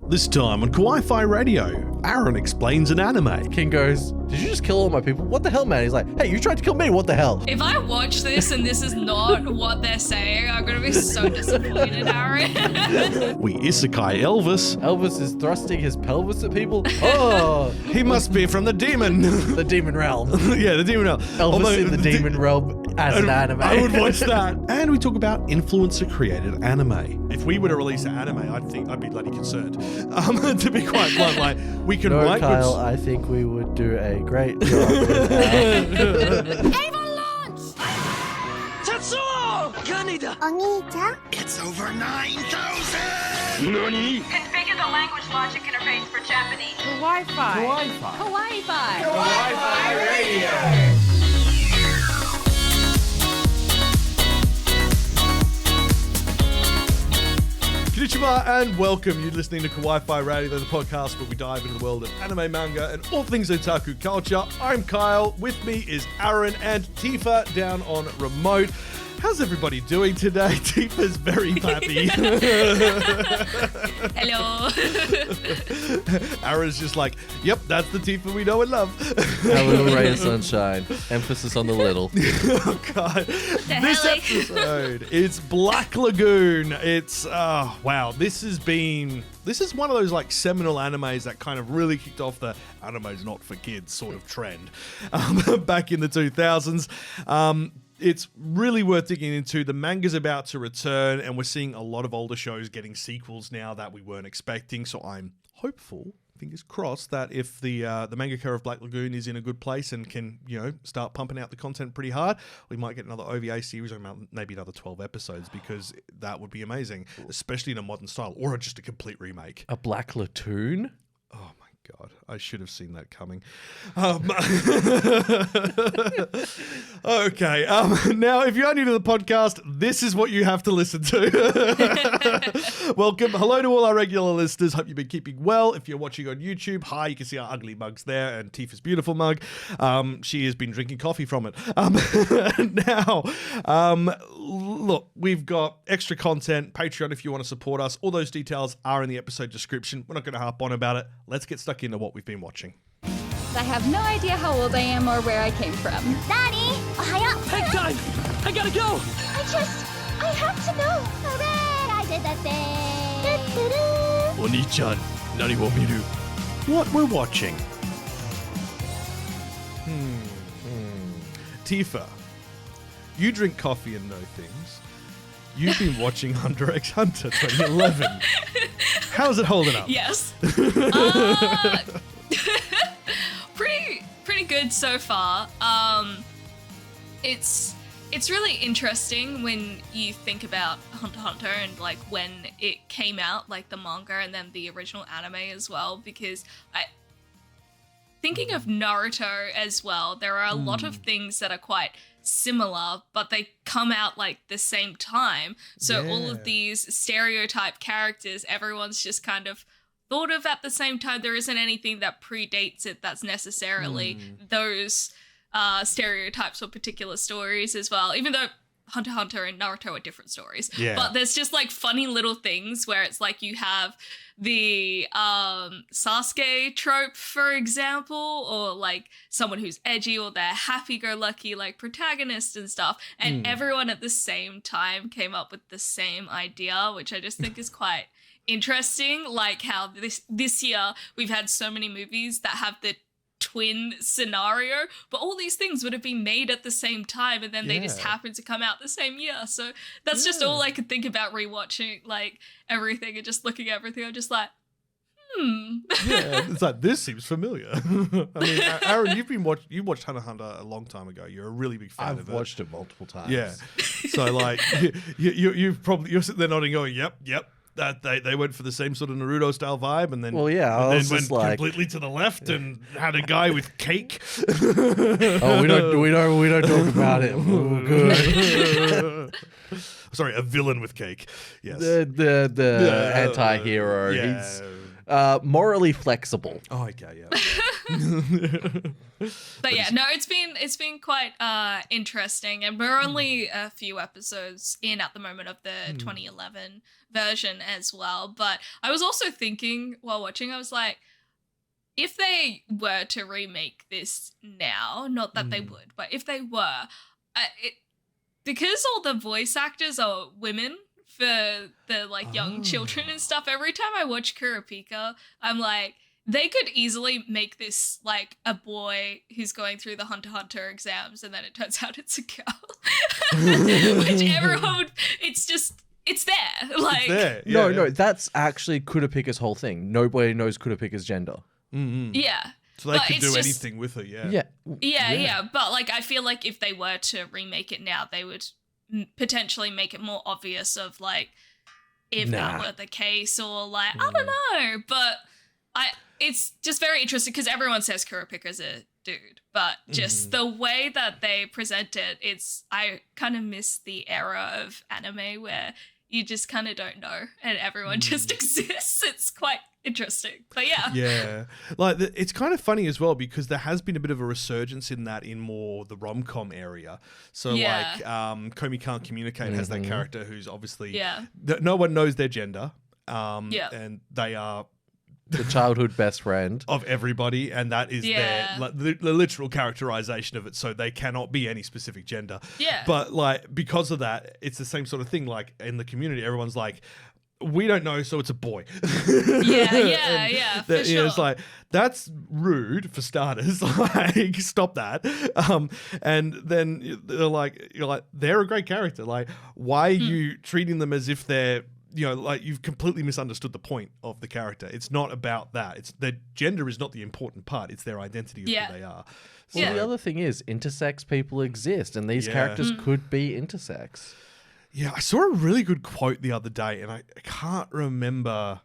This time on Kawaii-Fi Radio, Aaron explains an anime. King goes, "Did you just kill all my people? What the hell, man?" He's like, "Hey, you tried to kill me. What the hell?" If I watch this and this is not what they're saying, I'm going to be so disappointed, Aaron. We isekai Elvis. Elvis is thrusting his pelvis at people. Oh, He must be from the demon. the demon realm. Yeah, the demon realm. Elvis in the demon realm as an anime. I would watch that. And we talk about influencer-created anime. If we were to release an anime, I'd be bloody concerned. To be quite blunt, like we can write. Kyle, I think we would do a great job with Ava launch! Tetsuo! Kaneda! It's over 9,000! Nani? Configure the language logic interface for Japanese. Kawaii-Fi! Kawaii-Fi! Kawaii-Fi Radio! Konnichiwa and welcome. You're listening to Kawaii-Fi Radio, the podcast where we dive into the world of anime, manga, and all things otaku culture. I'm Kyle. With me is Aaron and Tifa down on remote. How's everybody doing today? Tifa's very happy. Hello. Aaron's just like, yep, that's the Tifa we know and love. A little ray of sunshine. Emphasis on the little. Oh, God. This episode, it's Black Lagoon. It's, wow, this is one of those like seminal animes that kind of really kicked off the anime's not for kids sort of trend back in the 2000s. It's really worth digging into. The manga's about to return, and we're seeing a lot of older shows getting sequels now that we weren't expecting. So I'm hopeful, fingers crossed, that if the mangaka of Black Lagoon is in a good place and can, start pumping out the content pretty hard, we might get another OVA series or maybe another 12 episodes, because that would be amazing, especially in a modern style or just a complete remake. A Black Lagoon? Oh my God, I should have seen that coming. Okay, now if you are new to the podcast, this is what you have to listen to. Welcome, hello to all our regular listeners. Hope you've been keeping well. If you're watching on YouTube, hi, you can see our ugly mugs there and Tifa's beautiful mug. She has been drinking coffee from it. Now, look, we've got extra content, Patreon if you want to support us. All those details are in the episode description. We're not going to harp on about it. Let's get stuck into what we've been watching. I have no idea how old I am or where I came from. Daddy! Ohio! Hang time! I gotta go! I have to know! Hooray! I did the thing! Oni-chan, nani wo miru? What we're watching. Tifa, you drink coffee and know things. You've been watching Hunter x Hunter 2011. How's it holding up? Yes. Pretty good so far. It's really interesting when you think about Hunter x Hunter and like when it came out, like the manga and then the original anime as well, because thinking of Naruto as well, there are a lot of things that are quite similar, but they come out like the same time. So all of these stereotype characters, everyone's just kind of thought of at the same time. There isn't anything that predates it that's necessarily those stereotypes or particular stories as well, even though Hunter x Hunter and Naruto are different stories. But there's just like funny little things where it's like you have the Sasuke trope, for example, or like someone who's edgy or they're happy-go-lucky like protagonist and stuff, and everyone at the same time came up with the same idea, which I just think is quite interesting. Like how this year we've had so many movies that have the twin scenario, but all these things would have been made at the same time, and then they just happened to come out the same year. So that's just all I could think about rewatching like everything and just looking at everything. I'm just like, Yeah, it's like, this seems familiar. I mean, Aaron, you watched Hunter x Hunter a long time ago. You're a really big fan of it. I've watched it multiple times. Yeah. So like you're sitting there nodding, going, yep. That they went for the same sort of Naruto style vibe, and then went completely to the left and had a guy with cake. Oh, we don't talk about it. Ooh, good. Sorry, a villain with cake. Yes, the anti-hero. Yeah. He's morally flexible. Oh, okay, yeah. But yeah, no, it's been quite interesting, and we're only a few episodes in at the moment of the 2011 version as well. But I was also thinking while watching, I was like, if they were to remake this now, not that they would, but if they were, because all the voice actors are women for the like young children and stuff, every time I watch Kurapika, I'm like, they could easily make this like a boy who's going through the Hunter x Hunter exams, and then it turns out it's a girl. Which everyone would, it's there. Like, There. No, that's actually Kurapika's whole thing. Nobody knows Kurapika's gender. yeah. So they But could it's do just- anything with it, Yeah. But like, I feel like if they were to remake it now, they would potentially make it more obvious of like, if that were the case, or like, I don't know. But it's just very interesting because everyone says Kurapika's a dude, but just the way that they present it, I kind of miss the era of anime where you just kind of don't know and everyone just exists. It's quite interesting. But yeah. Yeah. Like, it's kind of funny as well because there has been a bit of a resurgence in that in more the rom-com area. So, like, Komi Can't Communicate has that character who's obviously... no one knows their gender. And they are... The childhood best friend of everybody, and that is the literal characterization of it, so they cannot be any specific gender. Yeah. But like, because of that, it's the same sort of thing. Like in the community, everyone's like, we don't know, so it's a boy. Yeah, for sure. It's like, that's rude for starters. Like, stop that. And then you're like, they're a great character. Like, why are you treating them as if they're, like, you've completely misunderstood the point of the character. It's not about that. It's their gender is not the important part. It's their identity of who they are. So, Well, the other thing is, intersex people exist, and these characters could be intersex. Yeah, I saw a really good quote the other day, and I can't remember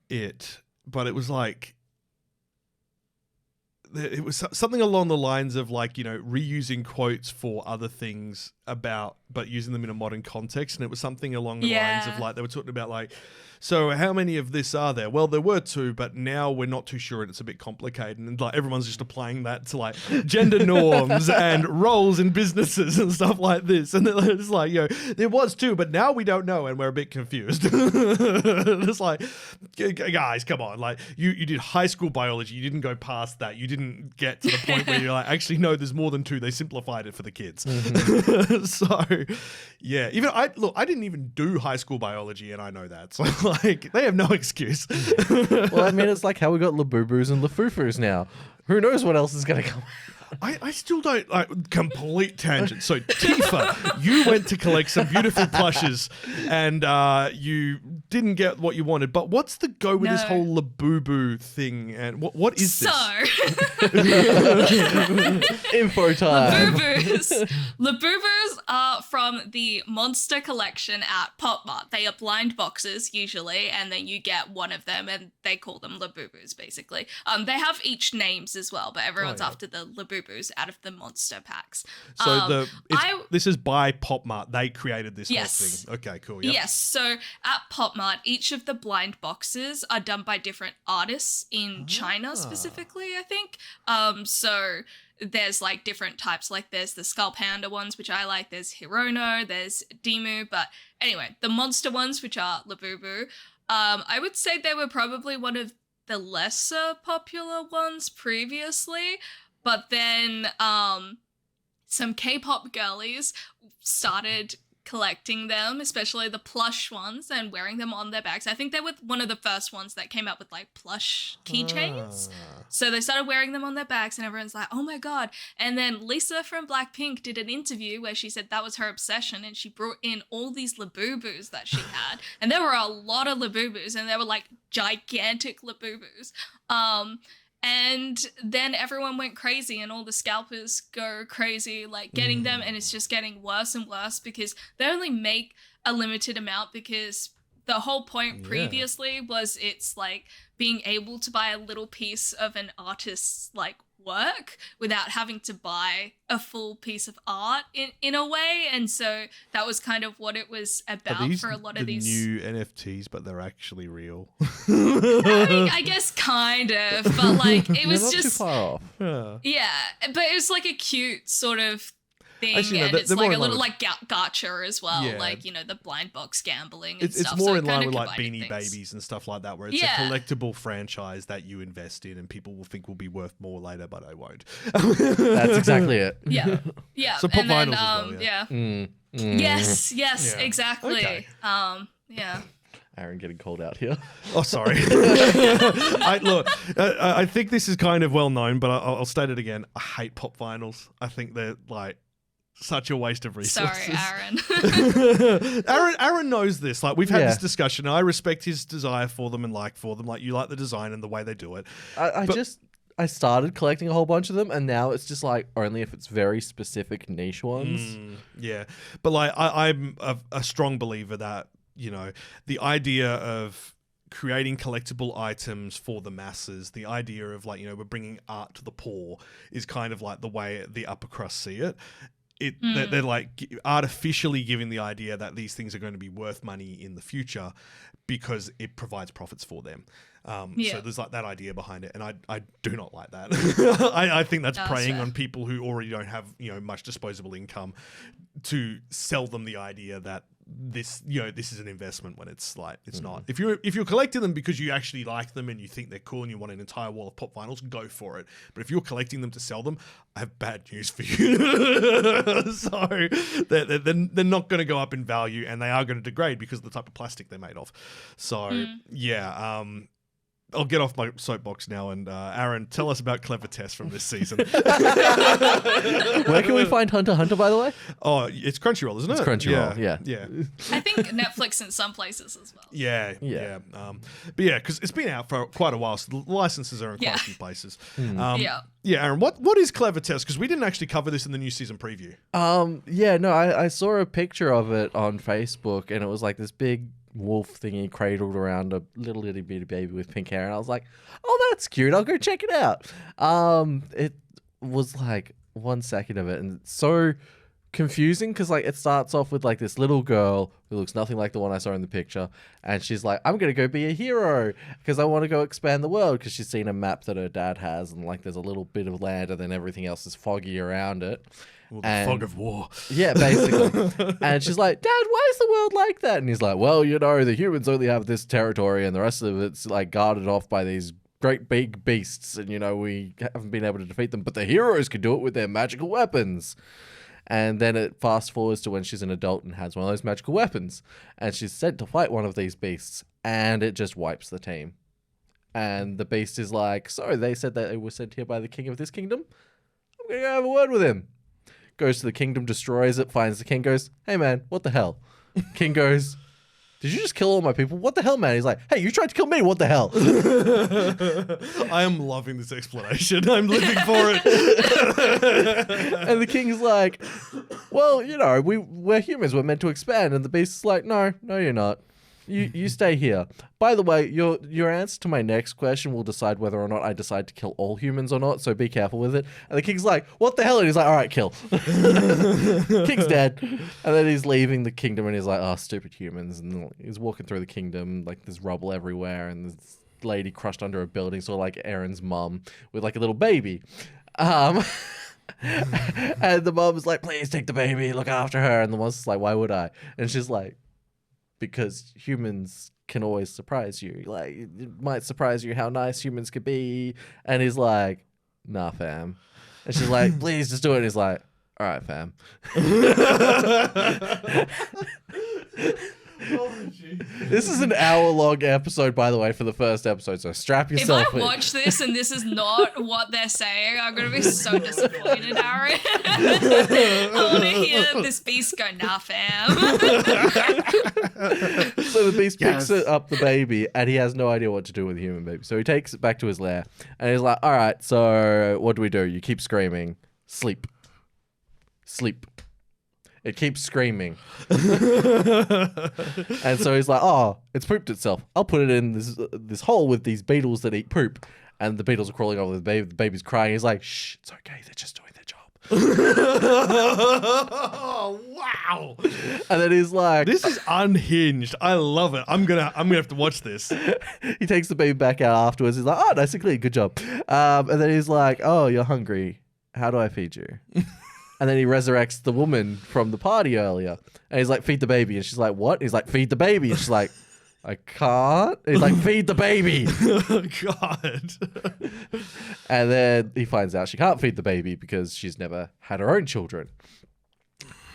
it, but it was like, it was something along the lines of like, reusing quotes for other things but using them in a modern context. And it was something along the lines of like, they were talking about like, so how many of this are there? Well, there were 2, but now we're not too sure and it's a bit complicated. And like, everyone's just applying that to like gender norms and roles in businesses and stuff like this. And it's like, there was 2, but now we don't know and we're a bit confused. It's like, guys, come on. Like, you did high school biology. You didn't go past that. You didn't get to the point where you're like, actually, no, there's more than 2. They simplified it for the kids. So, yeah. I didn't even do high school biology, and I know that. So, like, they have no excuse. Well, I mean, it's like how we got Labubus and Lafufus now. Who knows what else is going to come? I still don't, like, complete tangent. So, Tifa, you went to collect some beautiful plushes and you didn't get what you wanted. But what's the go with this whole Labubu thing? And what is this? Info time. Labubus are from the Monster Collection at Pop Mart. They are blind boxes, usually, and then you get one of them, and they call them Labubus, basically. They have each names as well, but everyone's after the Labubus out of the monster packs. So this is by Pop Mart. They created this whole thing. Okay, cool. Yep. Yes. So at Pop Mart, each of the blind boxes are done by different artists in China specifically, I think. So there's like different types. Like there's the Skull Panda ones, which I like. There's Hirono, there's Dimu. But anyway, the monster ones, which are Labubu, I would say they were probably one of the lesser popular ones previously. But then some K-pop girlies started collecting them, especially the plush ones, and wearing them on their bags. I think they were one of the first ones that came out with like plush keychains. So they started wearing them on their bags, and everyone's like, oh my God. And then Lisa from Blackpink did an interview where she said that was her obsession, and she brought in all these Labubus that she had. And there were a lot of Labubus, and they were like gigantic Labubus. And then everyone went crazy, and all the scalpers go crazy, like getting them. And it's just getting worse and worse because they only make a limited amount because the whole point previously was it's like being able to buy a little piece of an artist's like work without having to buy a full piece of art in a way, and so that was kind of what it was about for a lot of these new NFTs, but they're actually real. I guess kind of, but like it was not just too far off. yeah, but it was like a cute sort of thing, Actually, no, and it's they're like more a in line little with- like gacha as well, Yeah. like, you know, the blind box gambling and It's stuff. more so in it line kinda with like combined Beanie things. Babies and stuff like that, where it's Yeah. a collectible franchise that you invest in and people will think will be worth more later, but I won't. That's exactly it. Yeah, yeah. So pop and then, vinyls as well, yeah. Mm. Yes, Yeah. exactly. Okay. Yeah. Aaron getting called out here. Oh, sorry. I think this is kind of well known, but I'll state it again. I hate pop vinyls. I think they're like such a waste of resources. Sorry, Aaron. Aaron knows this. Like, we've had Yeah. this discussion. I respect his desire for them and like for them. Like, you like the design and the way they do it. I started collecting a whole bunch of them, and now it's just like only if it's very specific niche ones. Yeah, but like I'm a strong believer that, you know, the idea of creating collectible items for the masses, the idea of like, you know, we're bringing art to the poor is kind of like the way the upper crust see it. They're like artificially giving the idea that these things are going to be worth money in the future because it provides profits for them. So there's like that idea behind it, and I do not like that. I think that's preying on people who already don't have, you know, much disposable income to sell them the idea that this, you know, this is an investment when it's like it's not. If you're collecting them because you actually like them and you think they're cool and you want an entire wall of pop vinyls, go for it. But if you're collecting them to sell them, I have bad news for you. So they're not going to go up in value, and they are going to degrade because of the type of plastic they're made of. So yeah. I'll get off my soapbox now, and Aaron, tell us about Clever Test from this season. Where can we find Hunter x Hunter, by the way? Oh, it's Crunchyroll, isn't it? It's Crunchyroll, yeah. I think Netflix in some places as well. Yeah. Yeah. But yeah, because it's been out for quite a while, so the licenses are in quite a few places. Yeah, Aaron, what is Clever Test? Because we didn't actually cover this in the new season preview. I saw a picture of it on Facebook, and it was like this big wolf thingy cradled around a little itty bitty baby with pink hair, and I was like, oh, that's cute, I'll go check it out. It was like 1 second of it, and it's so confusing because like it starts off with like this little girl who looks nothing like the one I saw in the picture, and she's like, I'm gonna go be a hero because I want to go expand the world, because she's seen a map that her dad has, and like there's a little bit of land and then everything else is foggy around it. Well, the fog of war. Yeah, basically. And she's like, Dad, why is the world like that? And he's like, well, you know, the humans only have this territory and the rest of it's like guarded off by these great big beasts, and you know, we haven't been able to defeat them, but the heroes can do it with their magical weapons. And then it fast forwards to when she's an adult and has one of those magical weapons, and she's sent to fight one of these beasts, and it just wipes the team. And the beast is like, so they said that they were sent here by the king of this kingdom? I'm gonna go have a word with him. Goes to the kingdom, destroys it, finds the king, goes, hey man, what the hell? King goes, did you just kill all my people? What the hell, man? He's like, hey, you tried to kill me, what the hell? I am loving this explanation. I'm living for it. And the king's like, well, you know, we're humans, we're meant to expand. And the beast's like, no, you're not. You stay here. By the way, your answer to my next question will decide whether or not I decide to kill all humans or not, so be careful with it. And the king's like, what the hell? And he's like, all right, kill. King's dead. And then he's leaving the kingdom, and he's like, oh, stupid humans. And he's walking through the kingdom, like there's rubble everywhere, and this lady crushed under a building, sort of like Aaron's mum with like a little baby. And the mum is like, please take the baby, look after her. And the mom's like, why would I? And she's like, because humans can always surprise you. Like, it might surprise you how nice humans could be. And he's like, nah, fam. And she's like, please just do it. And he's like, all right, fam. This is an hour-long epised, by the way, for the first episode, so strap yourself in. If I watch this and this is not what they're saying, I'm going to be so disappointed, Aaron. I want to hear this beast go, nah, fam. So the beast picks up the baby, and he has no idea what to do with the human baby. So he takes it back to his lair, and he's like, all right, so what do? You keep screaming. Sleep. It keeps screaming. And so he's like, oh, it's pooped itself. I'll put it in this hole with these beetles that eat poop. And the beetles are crawling over the baby. The baby's crying. He's like, shh, it's okay. They're just doing their job. Oh, wow. And then he's like, this is unhinged. I love it. I'm gonna have to watch this. He takes the baby back out afterwards. He's like, oh, nice and clean. Good job. And then he's like, oh, you're hungry. How do I feed you? And then he resurrects the woman from the party earlier. And he's like, feed the baby. And she's like, what? He's like, feed the baby. And she's like, I can't. He's like, feed the baby. Oh, God. And then he finds out she can't feed the baby because she's never had her own children.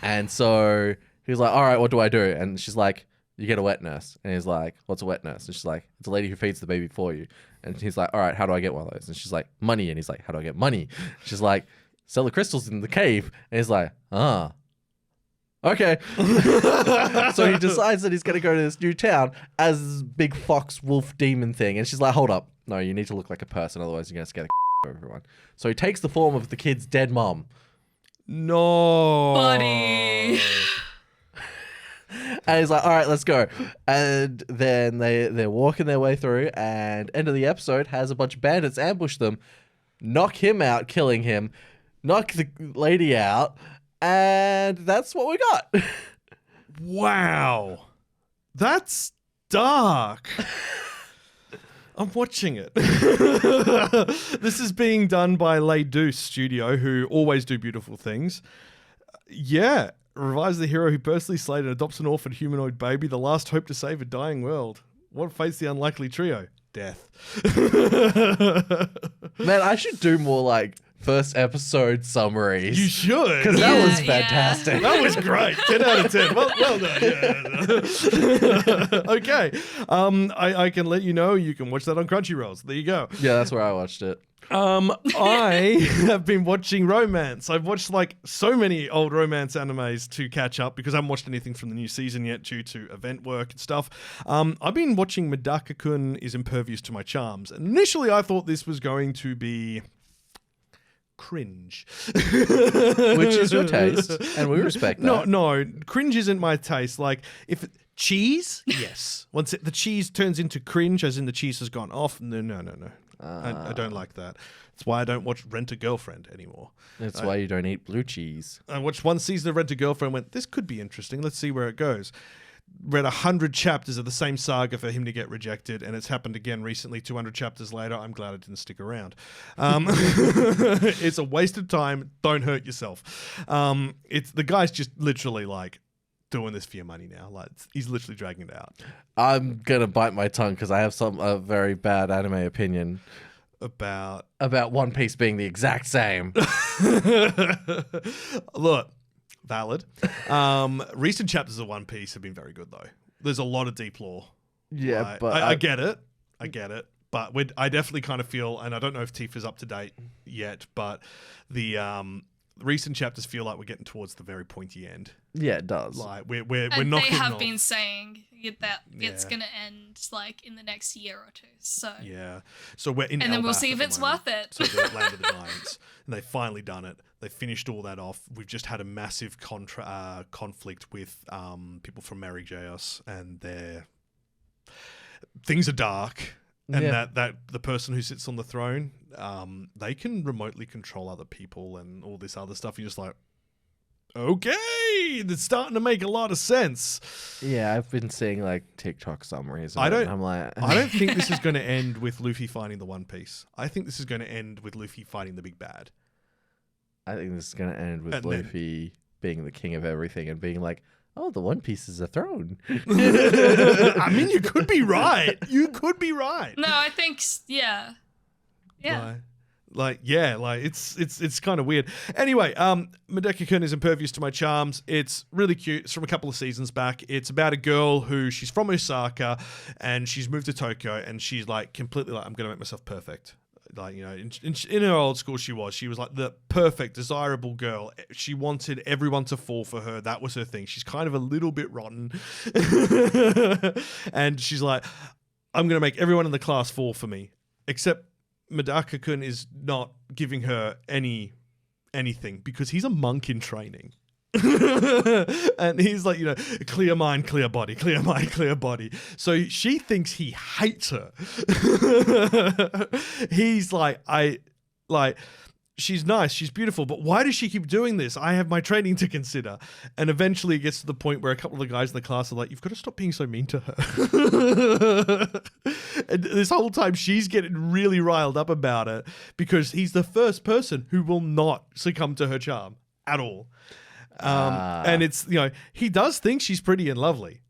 And so he's like, all right, what do I do? And she's like, you get a wet nurse. And he's like, what's a wet nurse? And she's like, it's a lady who feeds the baby for you. And he's like, all right, how do I get one of those? And she's like, money. And he's like, how do I get money? She's like, sell the crystals in the cave. And he's like, okay. So he decides that he's going to go to this new town as this big fox wolf demon thing. And she's like, hold up. No, you need to look like a person. Otherwise, you're going to scare the out of everyone. So he takes the form of the kid's dead mom. No. Buddy. And he's like, all right, let's go. And then they're walking their way through. And end of the episode has a bunch of bandits ambush them, knock him out, killing him, knock the lady out. And that's what we got. Wow. That's dark. I'm watching it. This is being done by Les Deuce Studio, who always do beautiful things. Yeah. Revives the hero who personally slayed and adopts an orphan humanoid baby, the last hope to save a dying world. What fates the unlikely trio? Death. Man, I should do more like first episode summaries. You should. Because that was fantastic. That was great. 10 out of 10. Well done. Yeah. Okay. I can let you know you can watch that on Crunchyroll. So there you go. Yeah, that's where I watched it. I have been watching romance. I've watched like so many old romance animes to catch up because I haven't watched anything from the new season yet due to event work and stuff. I've been watching Medaka-kun is Impervious to My Charms. And initially I thought this was going to be cringe. Which is your taste, and we respect that. No, cringe isn't my taste. Like, if cheese, yes. Once the cheese turns into cringe, as in the cheese has gone off, no. I don't like that. That's why I don't watch Rent-A-Girlfriend anymore. That's why you don't eat blue cheese. I watched one season of Rent-A-Girlfriend and went, this could be interesting. Let's see where it goes. Read 100 chapters of the same saga for him to get rejected, and it's happened again recently, 200 chapters later. I'm glad I didn't stick around. It's a waste of time. Don't hurt yourself. The guy's just literally like doing this for your money now. Like, he's literally dragging it out. I'm gonna bite my tongue because I have a very bad anime opinion about One Piece being the exact same. Look, valid. Recent chapters of One Piece have been very good though. There's a lot of deep lore. Yeah, like, but I get it. I get it. But I definitely kind of feel, and I don't know if Tifa's up to date yet, but the recent chapters feel like we're getting towards the very pointy end. Yeah, it does. Like we're And knocking they have off. been saying that it's Yeah. going to end like in the next year or two. So Yeah. So we're in and then we'll Elbaf see at if the it's moment. worth it. So the Land of the Giants. And they've finally done it. They finished all that off. We've just had a massive conflict with people from Mary Jaos, and things are dark. And Yeah. that the person who sits on the throne, they can remotely control other people and all this other stuff. You're just like, okay, it's starting to make a lot of sense. Yeah, I've been seeing like TikTok summaries. I don't- I'm like, I don't think this is going to end with Luffy finding the One Piece. I think this is going to end with Luffy fighting the big bad. I think this is gonna end with And then- Luffy being the king of everything and being like, oh, the One Piece is a throne. I mean, you could be right. You could be right. no, I think yeah. It's kind of weird. Anyway, Medaka-kun is Impervious to My Charms. It's really cute. It's from a couple of seasons back. It's about a girl she's from Osaka and she's moved to Tokyo, and she's like completely like, I'm going to make myself perfect. Like, you know, in her old school, she was like the perfect, desirable girl. She wanted everyone to fall for her. That was her thing. She's kind of a little bit rotten. And she's like, I'm going to make everyone in the class fall for me. Except Medaka-kun is not giving her anything because he's a monk in training. And he's like, clear mind, clear body, clear mind, clear body. So she thinks he hates her. He's like, she's nice, she's beautiful, but why does she keep doing this? I have my training to consider. And eventually it gets to the point where a couple of the guys in the class are like, you've got to stop being so mean to her. And this whole time she's getting really riled up about it because he's the first person who will not succumb to her charm at all. And it's, he does think she's pretty and lovely,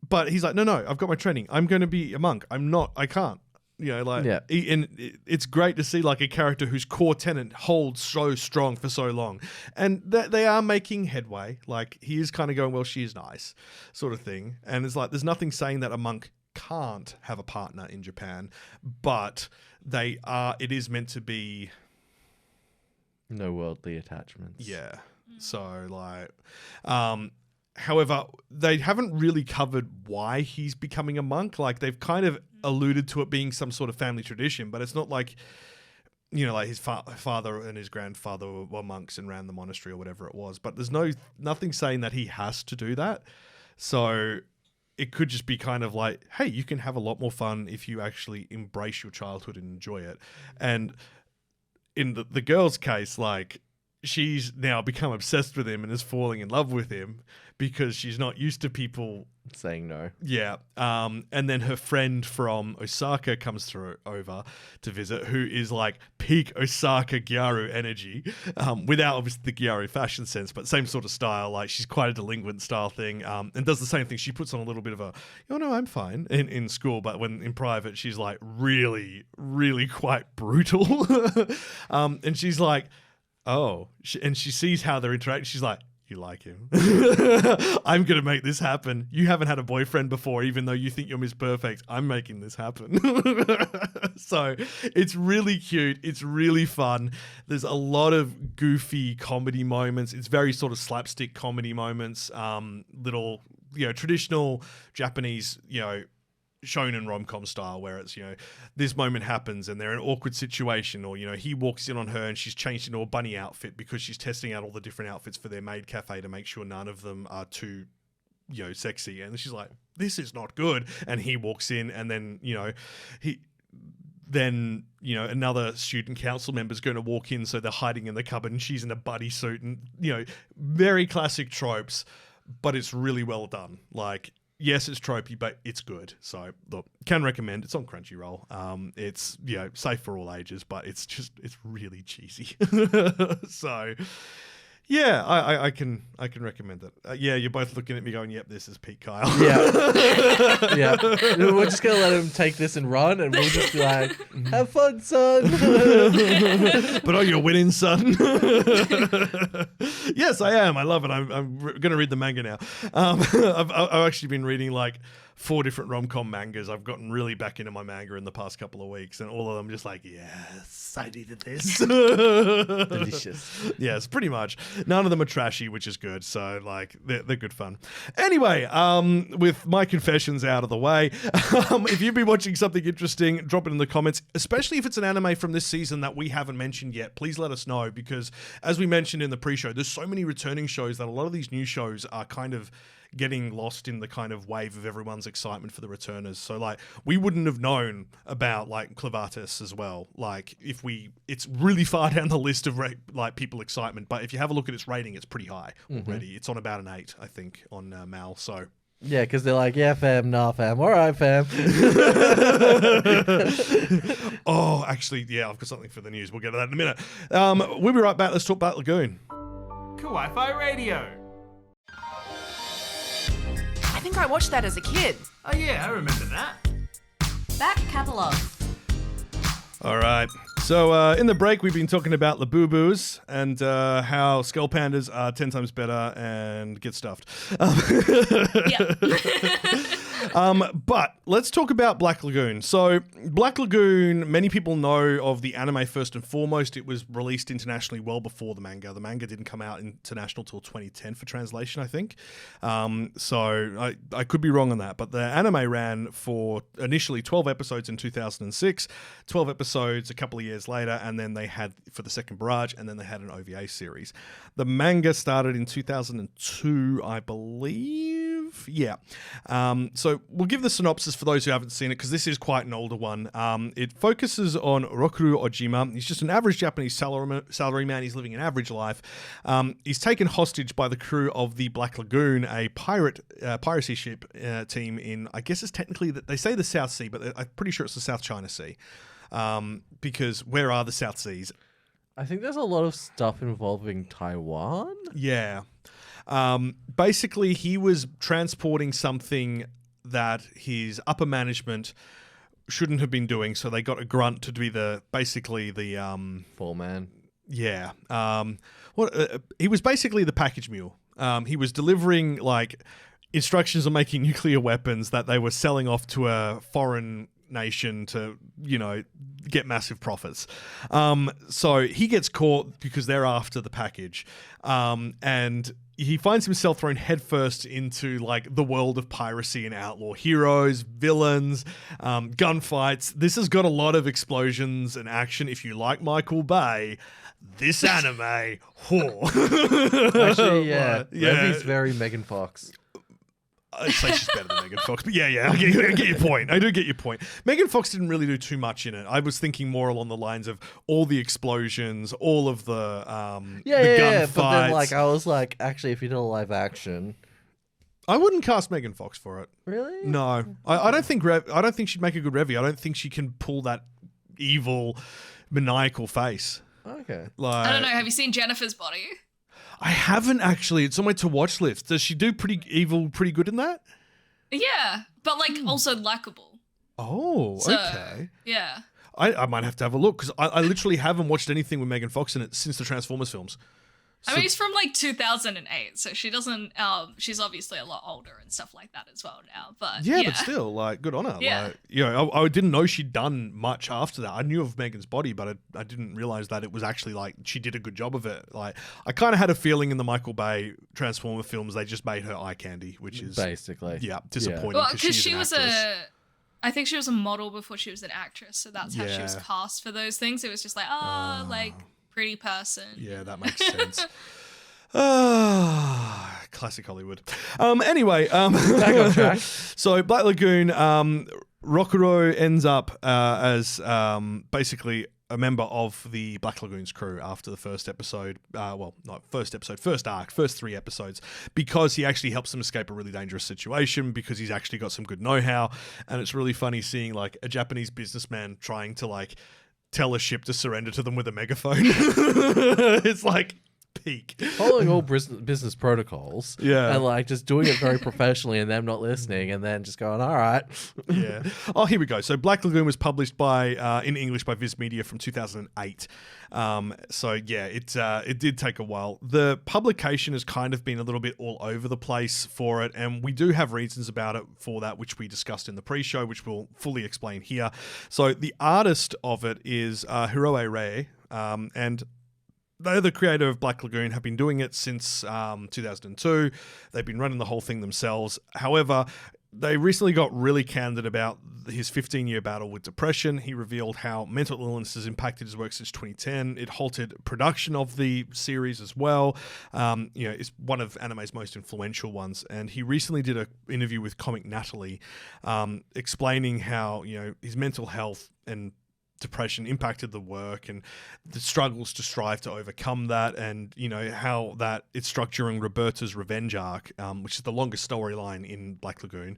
but he's like, no, I've got my training. I'm going to be a monk. I can't. And it's great to see like a character whose core tenet holds so strong for so long, and they are making headway. Like he is kind of going, well, she is nice, sort of thing. And it's like there's nothing saying that a monk can't have a partner in Japan, but it is meant to be no worldly attachments. Yeah. So like, however, they haven't really covered why he's becoming a monk. Like they've kind of alluded to it being some sort of family tradition, but it's not like, like his father and his grandfather were monks and ran the monastery or whatever it was. But there's nothing saying that he has to do that. So it could just be kind of like, hey, you can have a lot more fun if you actually embrace your childhood and enjoy it. And in the girl's case, like, she's now become obsessed with him and is falling in love with him because she's not used to people saying no. Yeah. And then her friend from Osaka comes over to visit, who is like peak Osaka Gyaru energy, without obviously the Gyaru fashion sense, but same sort of style. Like she's quite a delinquent style thing, and does the same thing. She puts on a little bit of a, no, I'm fine in school, but when in private, she's like really, really quite brutal. And she's like, oh, and she sees how they're interacting. She's like, you like him. I'm going to make this happen. You haven't had a boyfriend before, even though you think you're Miss Perfect. I'm making this happen. So it's really cute. It's really fun. There's a lot of goofy comedy moments. It's very sort of slapstick comedy moments. Little, traditional Japanese, shonen rom-com style, where it's, this moment happens and they're in an awkward situation, or, he walks in on her and she's changed into a bunny outfit because she's testing out all the different outfits for their maid cafe to make sure none of them are too, sexy. And she's like, this is not good. And he walks in and then, another student council member is going to walk in, so they're hiding in the cupboard and she's in a buddy suit and, very classic tropes, but it's really well done. Like, yes, it's tropey, but it's good. So, look, can recommend. It's on Crunchyroll. It's, safe for all ages, but it's really cheesy. So, yeah, I can recommend it. Yeah, you're both looking at me going, yep, this is peak Kyle. Yeah. Yeah. We're just going to let him take this and run, and we'll just be like, have fun, son. But you're winning, son. Yes, I am. I love it. I'm going to read the manga now. I've actually been reading like 4 different rom-com mangas. I've gotten really back into my manga in the past couple of weeks, and all of them just like, yes, I needed this. Delicious. Yes, pretty much. None of them are trashy, which is good. So like they're good fun. Anyway, with my confessions out of the way, if you've been watching something interesting, drop it in the comments, especially if it's an anime from this season that we haven't mentioned yet. Please let us know, because as we mentioned in the pre-show, there's so many returning shows that a lot of these new shows are kind of getting lost in the kind of wave of everyone's excitement for the returners. So like we wouldn't have known about like Clavatus as well. Like it's really far down the list of like people excitement, but if you have a look at its rating, it's pretty high already. It's on about an 8, I think, on Mal. So yeah, because they're like, yeah, fam, nah, fam, all right, fam. Oh, actually, yeah, I've got something for the news. We'll get to that in a minute. We'll be right back. Let's talk Black Lagoon. Kawaii-Fi Radio. I think I watched that as a kid. Oh yeah, I remember that. That Catalogue. All right. So in the break, we've been talking about Labubu's and how skull pandas are 10 times better and get stuffed. But let's talk about Black Lagoon. So Black Lagoon, many people know of the anime first and foremost. It was released internationally well before the manga. The manga didn't come out international till 2010 for translation, I think. So I could be wrong on that, but the anime ran for initially 12 episodes in 2006, 12 episodes a couple of years later, and then they had for the second barrage, and then they had an OVA series. The manga started in 2002, I believe. Yeah. So we'll give the synopsis for those who haven't seen it, because this is quite an older one. It focuses on Rokuro Ojima. He's just an average Japanese salaryman. He's living an average life. He's taken hostage by the crew of the Black Lagoon, a piracy ship team in, I guess it's technically, they say the South Sea, but I'm pretty sure it's the South China Sea. Because where are the South Seas? I think there's a lot of stuff involving Taiwan. Yeah. Basically, he was transporting something that his upper management shouldn't have been doing, so they got a grunt to be the Foreman. Yeah. He was basically the package mule. He was delivering like instructions on making nuclear weapons that they were selling off to a foreign nation to, get massive profits. So he gets caught because they're after the package. And he finds himself thrown headfirst into like the world of piracy and outlaw heroes, villains, gunfights. This has got a lot of explosions and action. If you like Michael Bay, this anime, Actually, yeah. Revi's very Megan Fox. I'd say she's better than Megan Fox, but yeah, I get your point. I do get your point. Megan Fox didn't really do too much in it. I was thinking more along the lines of all the explosions, all of the gunfights. But then, I was like, actually, if you did a live action, I wouldn't cast Megan Fox for it. Really? No, I don't think she'd make a good Revy. I don't think she can pull that evil, maniacal face. Okay. I don't know. Have you seen Jennifer's Body? I haven't actually. It's on my to watch list. Does she do pretty good in that? Yeah, but also likable. Oh, So, okay. Yeah. I might have to have a look, because I literally haven't watched anything with Megan Fox in it since the Transformers films. I mean, it's from 2008, so she doesn't. She's obviously a lot older and stuff like that as well now. But yeah, but still, good on her. Yeah. I didn't know she'd done much after that. I knew of Megan's Body, but I didn't realize that it was actually she did a good job of it. I kind of had a feeling in the Michael Bay Transformer films they just made her eye candy, which is basically disappointing. Well, because she was actress. I think she was a model before she was an actress, so that's how she was cast for those things. It was just pretty person. Yeah, that makes sense. Classic Hollywood. Anyway, back on track. So Black Lagoon, Rokuro ends up as basically a member of the Black Lagoon's crew after the first episode. First arc, first 3 episodes, because he actually helps them escape a really dangerous situation, because he's actually got some good know-how. And it's really funny seeing a Japanese businessman trying to tell a ship to surrender to them with a megaphone. It's peak. Following all business protocols. Yeah. And just doing it very professionally and them not listening and then just going, all right. Yeah. Oh, here we go. So Black Lagoon was published in English by Viz Media from 2008. It did take a while. The publication has kind of been a little bit all over the place for it, and we do have reasons about it for that, which we discussed in the pre-show, which we'll fully explain here. So the artist of it is Hiroe Rei, and they're the creator of Black Lagoon, have been doing it since 2002. They've been running the whole thing themselves. However, they recently got really candid about his 15-year battle with depression. He revealed how mental illness has impacted his work since 2010. It halted production of the series as well. It's one of anime's most influential ones. And he recently did an interview with Comic Natalie, explaining how his mental health and depression impacted the work and the struggles to strive to overcome that, and how that it's structuring Roberta's revenge arc, which is the longest storyline in Black Lagoon.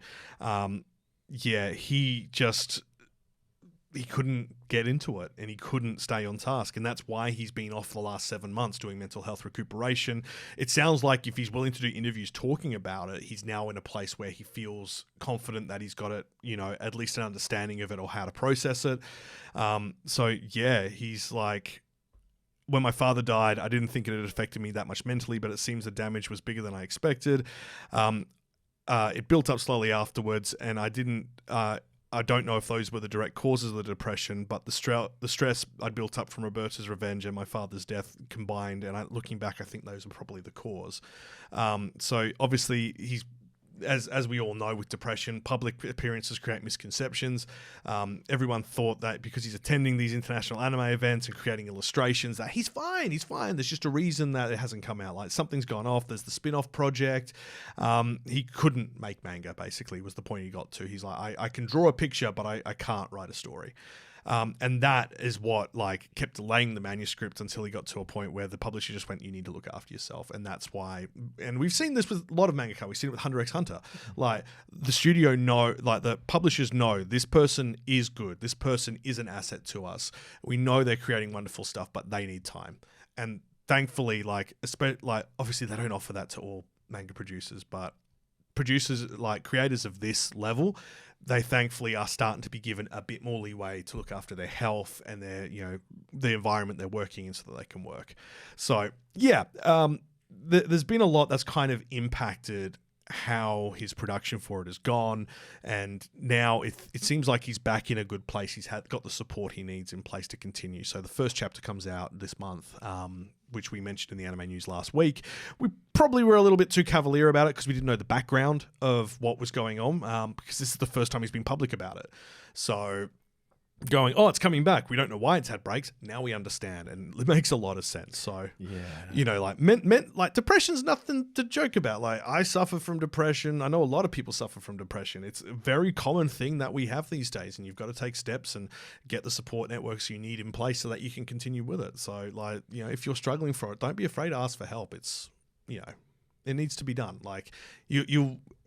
He couldn't get into it, and he couldn't stay on task, and that's why he's been off the last 7 months doing mental health recuperation. It sounds like if he's willing to do interviews talking about it, he's now in a place where he feels confident that he's got it, at least an understanding of it or how to process it. He's like, when my father died, I didn't think it had affected me that much mentally, but it seems the damage was bigger than I expected. it built up slowly afterwards, and I don't know if those were the direct causes of the depression, but the stress I'd built up from Roberta's revenge and my father's death combined, and looking back, I think those are probably the cause. So obviously he's, as we all know with depression, public appearances create misconceptions. Everyone thought that because he's attending these international anime events and creating illustrations that he's fine. There's just a reason that it hasn't come out. Like something's gone off. There's the spin-off project. He couldn't make manga, basically, was the point he got to. He's like, I can draw a picture, but I can't write a story. And that is what kept delaying the manuscript until he got to a point where the publisher just went, you need to look after yourself. And that's why, and we've seen this with a lot of mangaka. We've seen it with Hunter x Hunter. Like the studio the publishers know this person is good. This person is an asset to us. We know they're creating wonderful stuff, but they need time. And thankfully, obviously they don't offer that to all manga producers, but producers, creators of this level, they thankfully are starting to be given a bit more leeway to look after their health and their, the environment they're working in so that they can work. So, yeah, there's been a lot that's kind of impacted how his production for it has gone, and now it seems like he's back in a good place. He's got the support he needs in place to continue. So the first chapter comes out this month, which we mentioned in the anime news last week. We probably were a little bit too cavalier about it because we didn't know the background of what was going on, because this is the first time he's been public about it. So going, it's coming back. We don't know why it's had breaks. Now we understand, and it makes a lot of sense. So, depression's nothing to joke about. Like, I suffer from depression. I know a lot of people suffer from depression. It's a very common thing that we have these days, and you've got to take steps and get the support networks you need in place so that you can continue with it. So, if you're struggling for it, don't be afraid to ask for help. It's, it needs to be done. Like,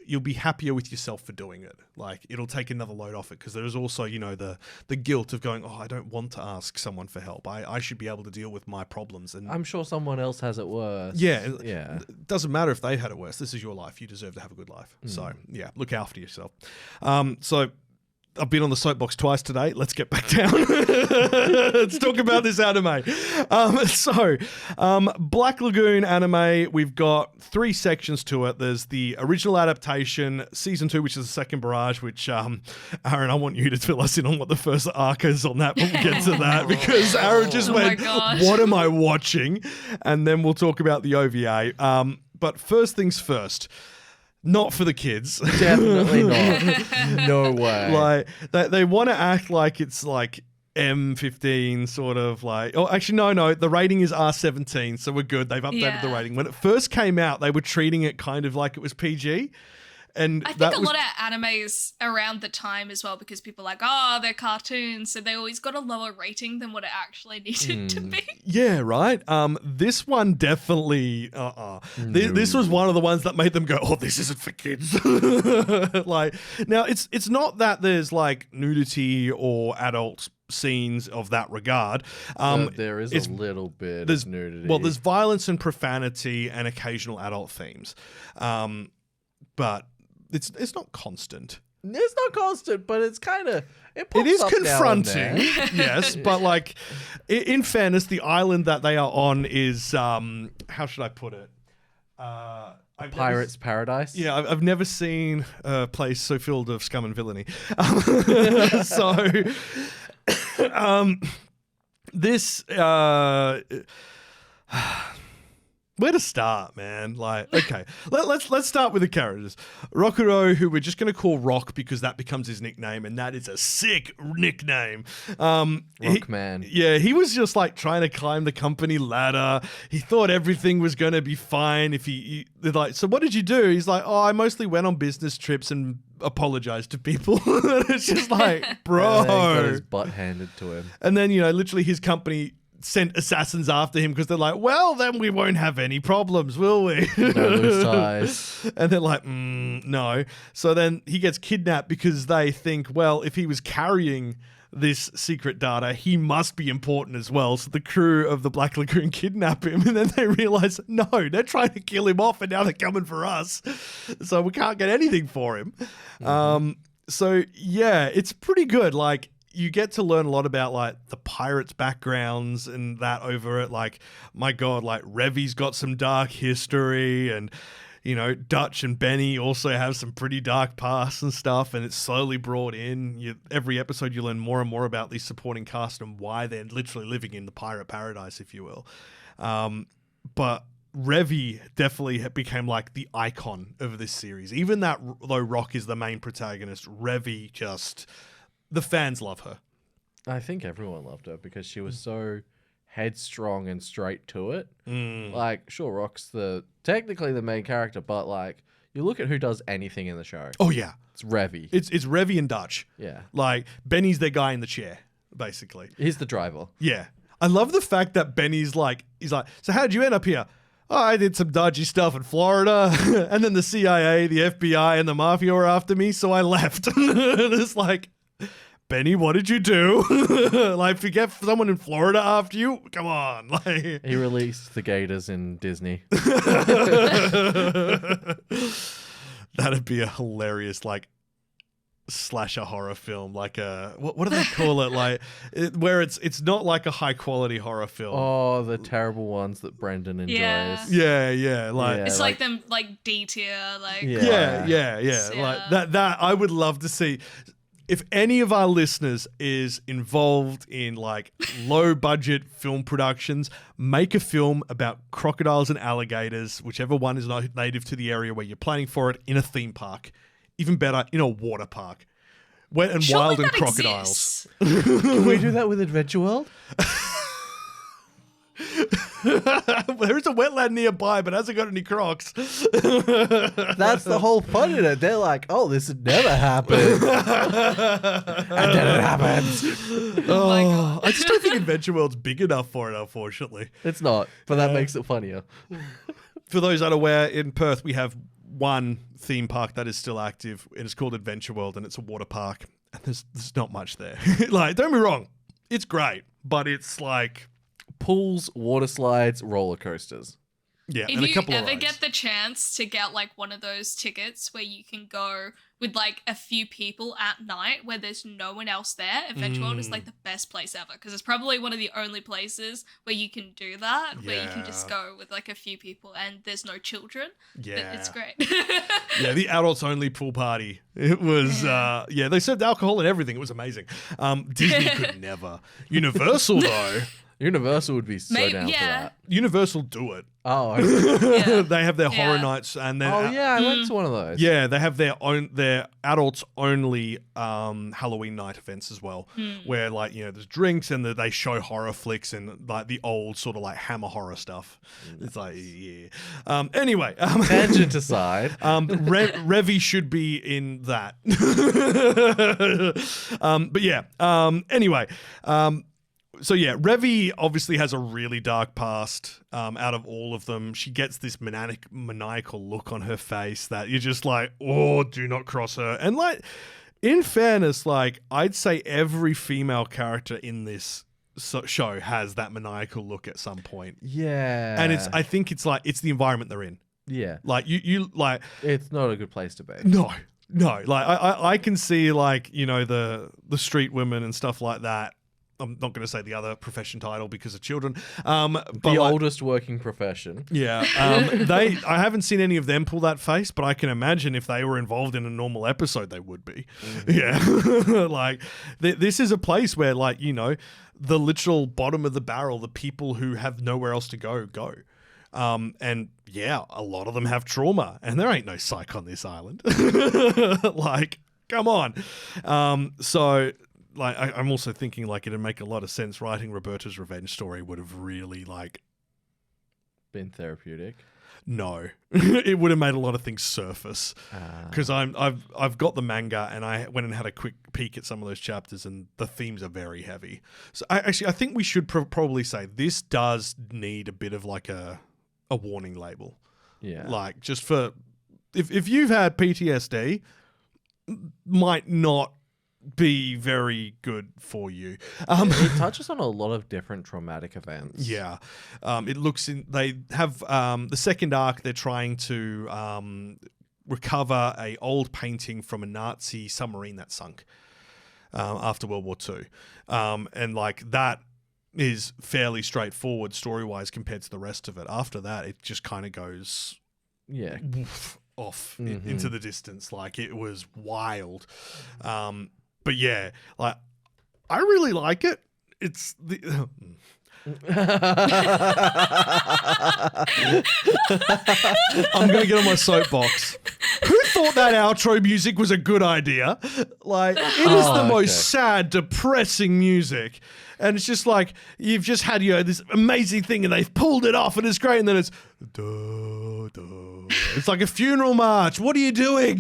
you'll be happier with yourself for doing it. Like, it'll take another load off it, because there's also, the guilt of going, I don't want to ask someone for help. I should be able to deal with my problems. And I'm sure someone else has it worse. Yeah. It doesn't matter if they had it worse. This is your life. You deserve to have a good life. So, yeah, look after yourself. So I've been on the soapbox twice today. Let's get back down. Let's talk about this anime. Black Lagoon anime, we've got 3 sections to it. There's the original adaptation, season 2, which is the second barrage, which, Aaron, I want you to fill us in on what the first arc is on that. We'll get to that, because Aaron just went, what am I watching? And then we'll talk about the OVA. But first things first. Not for the kids. Definitely not. No way. They want to act like it's like M15 sort of no, the rating is R17, so we're good. They've updated the rating. When it first came out, they were treating it kind of like it was PG. And I think a lot of animes around the time as well, because people are like, they're cartoons, so they always got a lower rating than what it actually needed to be. Yeah, right. This one definitely, This was one of the ones that made them go, this isn't for kids. Now it's not that there's nudity or adult scenes of that regard. There is a little bit of nudity. Well, there's violence and profanity and occasional adult themes. But it's not constant. It's not constant, but it's kind of... It is confronting, yes. But, in fairness, the island that they are on is... how should I put it? Pirate's Paradise? Yeah, I've never seen a place so filled of scum and villainy. This... where to start, man? Okay, let's start with the characters. Rokuro, who we're just going to call Rock because that becomes his nickname, and that is a sick nickname. Rockman. He was just trying to climb the company ladder. He thought everything was going to be fine if they're like, so what did you do? He's like, I mostly went on business trips and apologized to people. It's just bro. And then he got his butt handed to him. And then, literally his company sent assassins after him because they're like, well, then we won't have any problems, will we? No loose ties. And they're like, no. So then he gets kidnapped because they think, well, if he was carrying this secret data, he must be important as well. So the crew of the Black Lagoon kidnap him, and then they realize, no, they're trying to kill him off, and now they're coming for us. So we can't get anything for him. So yeah, it's pretty good. You get to learn a lot about the pirates' backgrounds and that over it. My God, Revi's got some dark history, and Dutch and Benny also have some pretty dark pasts and stuff, and it's slowly brought in. Every episode you learn more and more about these supporting cast and why they're literally living in the pirate paradise, if you will. But Revy definitely became like the icon of this series. Even though Rock is the main protagonist, Revy the fans love her. I think everyone loved her because she was so headstrong and straight to it. Like, sure, Rock's technically the main character, but like, you look at who does anything in the show. Oh yeah, it's Revy. It's Revy and Dutch. Yeah, like Benny's their guy in the chair, basically. He's the driver. Yeah, I love the fact that Benny's like, so how'd you end up here? Oh, I did some dodgy stuff in Florida, and then the CIA, the FBI, and the mafia were after me, so I left. It's like, Benny, what did you do? Like, forget someone in Florida after you? Come on. Like, he released the gators in Disney. That'd be a hilarious, like, slasher horror film. Like what do they call it? Like, where it's not like a high quality horror film. Oh, the terrible ones that Brendan enjoys. Yeah. Like, it's like them, like D tier, like yeah. Like that. I would love to see. If any of our listeners is involved in like low budget film productions, make a film about crocodiles and alligators, whichever one is not native to the area where you're planning for it, in a theme park. Even better, in a water park. Wet and wild and crocodiles. Can we do that with Adventure World? There is a wetland nearby, but hasn't got any crocs. That's the whole fun in it. They're like, oh, this would never happen. And then it happens. Oh, I just don't think Adventure World's big enough for it, unfortunately. It's not, but that makes it funnier. For those unaware, in Perth, we have one theme park that is still active. It is called Adventure World, and it's a water park. And there's not much there. Like, don't be wrong. It's great, but it's like pools, water slides, roller coasters. Yeah, if and a you couple of ever rides. get the chance to get like one of those tickets where you can go with like a few people at night where there's no one else there, Adventure World is like the best place ever because it's probably one of the only places where you can do that, where you can just go with like a few people and there's no children. Yeah. It's great. Yeah, the adults only pool party. It was, they served alcohol and everything. It was amazing. Disney could never. Universal, though. Universal would be so down for that. Universal do it. Oh, okay. They have their horror nights and their I went to one of those. Yeah, they have their adults only Halloween night events as well, where like there's drinks and they show horror flicks and like the old sort of like Hammer horror stuff. It's like anyway, tangent aside, Revy should be in that. But yeah, anyway. So yeah, Revy obviously has a really dark past. Out of all of them, she gets this maniacal look on her face that you're just like, oh, do not cross her. And like, in fairness, like I'd say every female character in this show has that maniacal look at some point. Yeah, and I think it's the environment they're in. Yeah, like you like, it's not a good place to be. No. Like I can see like the street women and stuff like that. I'm not going to say the other profession title because of children. But the oldest working profession. Yeah. I haven't seen any of them pull that face, but I can imagine if they were involved in a normal episode, they would be. Mm-hmm. Yeah. Like, this is a place where, like, the literal bottom of the barrel, the people who have nowhere else to go. And yeah, a lot of them have trauma, and there ain't no psych on this island. Like, come on. So... like I'm also thinking like it'd make a lot of sense writing Roberta's revenge story would have really like been therapeutic. No, it would have made a lot of things surface because I've got the manga and I went and had a quick peek at some of those chapters and the themes are very heavy. So I think we should probably say this does need a bit of like a warning label. Yeah, like just for if you've had PTSD, might not be very good for you. It touches on a lot of different traumatic events. Yeah. They have the second arc, they're trying to recover a old painting from a Nazi submarine that sunk after World War II. And like that is fairly straightforward story-wise compared to the rest of it. After that, it just kind of goes Yeah. off into the distance. Like, it was wild. But yeah, like, I really like it. It's the... I'm going to get on my soapbox. Who thought that outro music was a good idea? Like, it is the most sad, depressing music. And it's just like, you've just had, this amazing thing and they've pulled it off and it's great. And then it's, duh, duh. It's like a funeral march. What are you doing?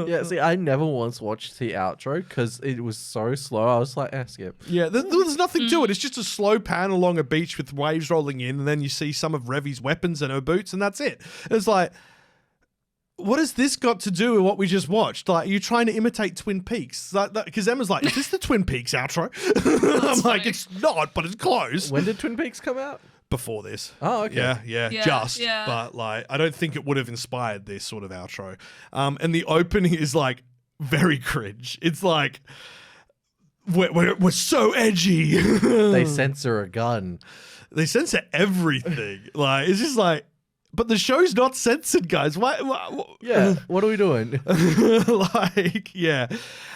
Yeah, see, I never once watched the outro because it was so slow. I was like, skip. Yeah, there's nothing to it. It's just a slow pan along a beach with waves rolling in, and then you see some of Revi's weapons and her boots, and that's it. And it's like, what has this got to do with what we just watched? Like, you're trying to imitate Twin Peaks. Because Emma's like, is this the Twin Peaks outro? I'm like, it's not, but it's close. When did Twin Peaks come out? Before this. Oh, okay. Yeah, just. Yeah. But, like, I don't think it would have inspired this sort of outro. And the opening is, like, very cringe. It's like, we're so edgy. They censor a gun. They censor everything. Like, it's just like, but the show's not censored, guys. Why? Yeah, what are we doing? Like, yeah.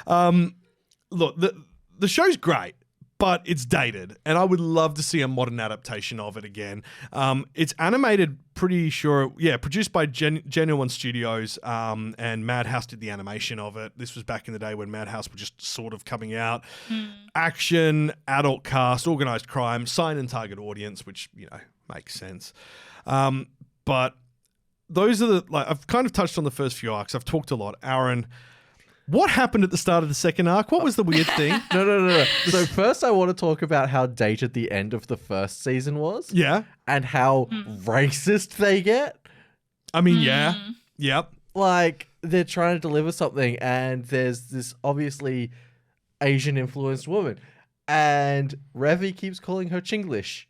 Look, the show's great, but it's dated, and I would love to see a modern adaptation of it again. It's animated, pretty sure, produced by Genuine Studios, and Madhouse did the animation of it. This was back in the day when Madhouse were just sort of coming out. Action, adult cast, organized crime, sign and target audience, which, makes sense. But those are I've kind of touched on the first few arcs. I've talked a lot. Aaron, what happened at the start of the second arc? What was the weird thing? No. So first I want to talk about how dated the end of the first season was. Yeah. And how racist they get. I mean, yeah. Yep. Like, they're trying to deliver something and there's this obviously Asian influenced woman. And Revi keeps calling her Chinglish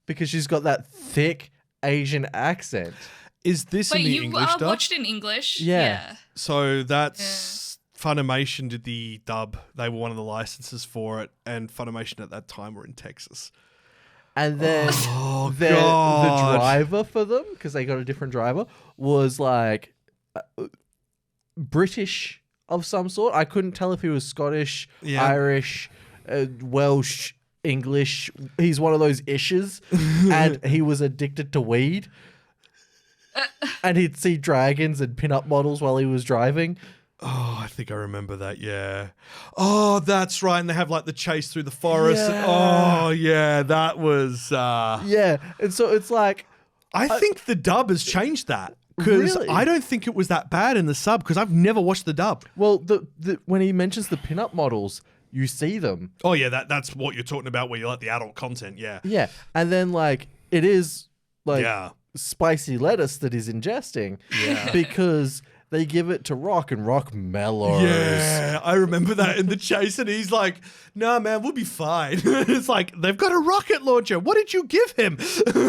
because she's got that thick Asian accent. Is this in the English dub? Watched in English? Yeah. So that's Funimation did the dub. They were one of the licenses for it, and Funimation at that time were in Texas. And then the driver for them, because they got a different driver, was like British of some sort. I couldn't tell if he was Scottish, Irish, Welsh, English. He's one of those ishes, and he was addicted to weed. And he'd see dragons and pin-up models while he was driving. Oh, I think I remember that, yeah. Oh, that's right. And they have like the chase through the forest. Yeah. That was... Yeah, and so it's like... I think the dub has changed that. Because Really? I don't think it was that bad in the sub, because I've never watched the dub. Well, the when he mentions the pin-up models, you see them. Oh, yeah, that's what you're talking about, where you like the adult content, yeah. Yeah, and then like it is like Yeah. spicy lettuce that he's ingesting. Yeah. Because they give it to Rock and Rock mellows. Yeah, I remember that in the chase, and he's like, "Nah, man, we'll be fine." It's like, they've got a rocket launcher. What did you give him?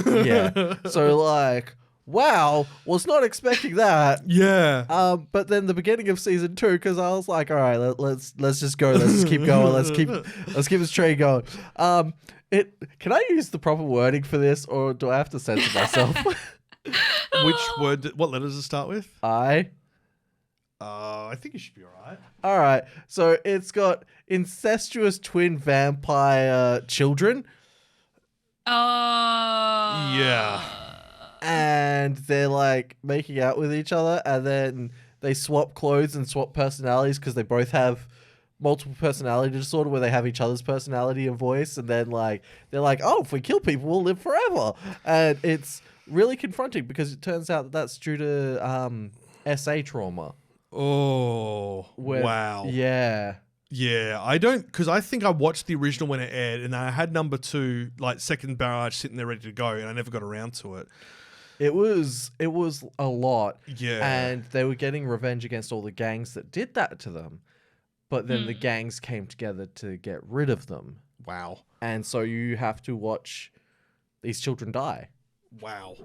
Yeah. So like, wow, was not expecting that. Yeah. But then the beginning of season 2, because I was like, all right, let's just go. Let's just keep going. Let's keep this train going. Can I use the proper wording for this, or do I have to censor myself? Which word? What letter does it start with? I think you should be all right. All right. So it's got incestuous twin vampire children. Oh. Yeah. And they're like making out with each other, and then they swap clothes and swap personalities because they both have multiple personality disorder where they have each other's personality and voice, and then like they're like, oh, if we kill people we'll live forever. And it's really confronting because it turns out that that's due to SA trauma. Oh, wow. Yeah. Yeah, I don't, because I think I watched the original when it aired, and I had number 2, like second barrage, sitting there ready to go, and I never got around to it. It was a lot. Yeah. And they were getting revenge against all the gangs that did that to them. But then the gangs came together to get rid of them. Wow. And so you have to watch these children die. Wow.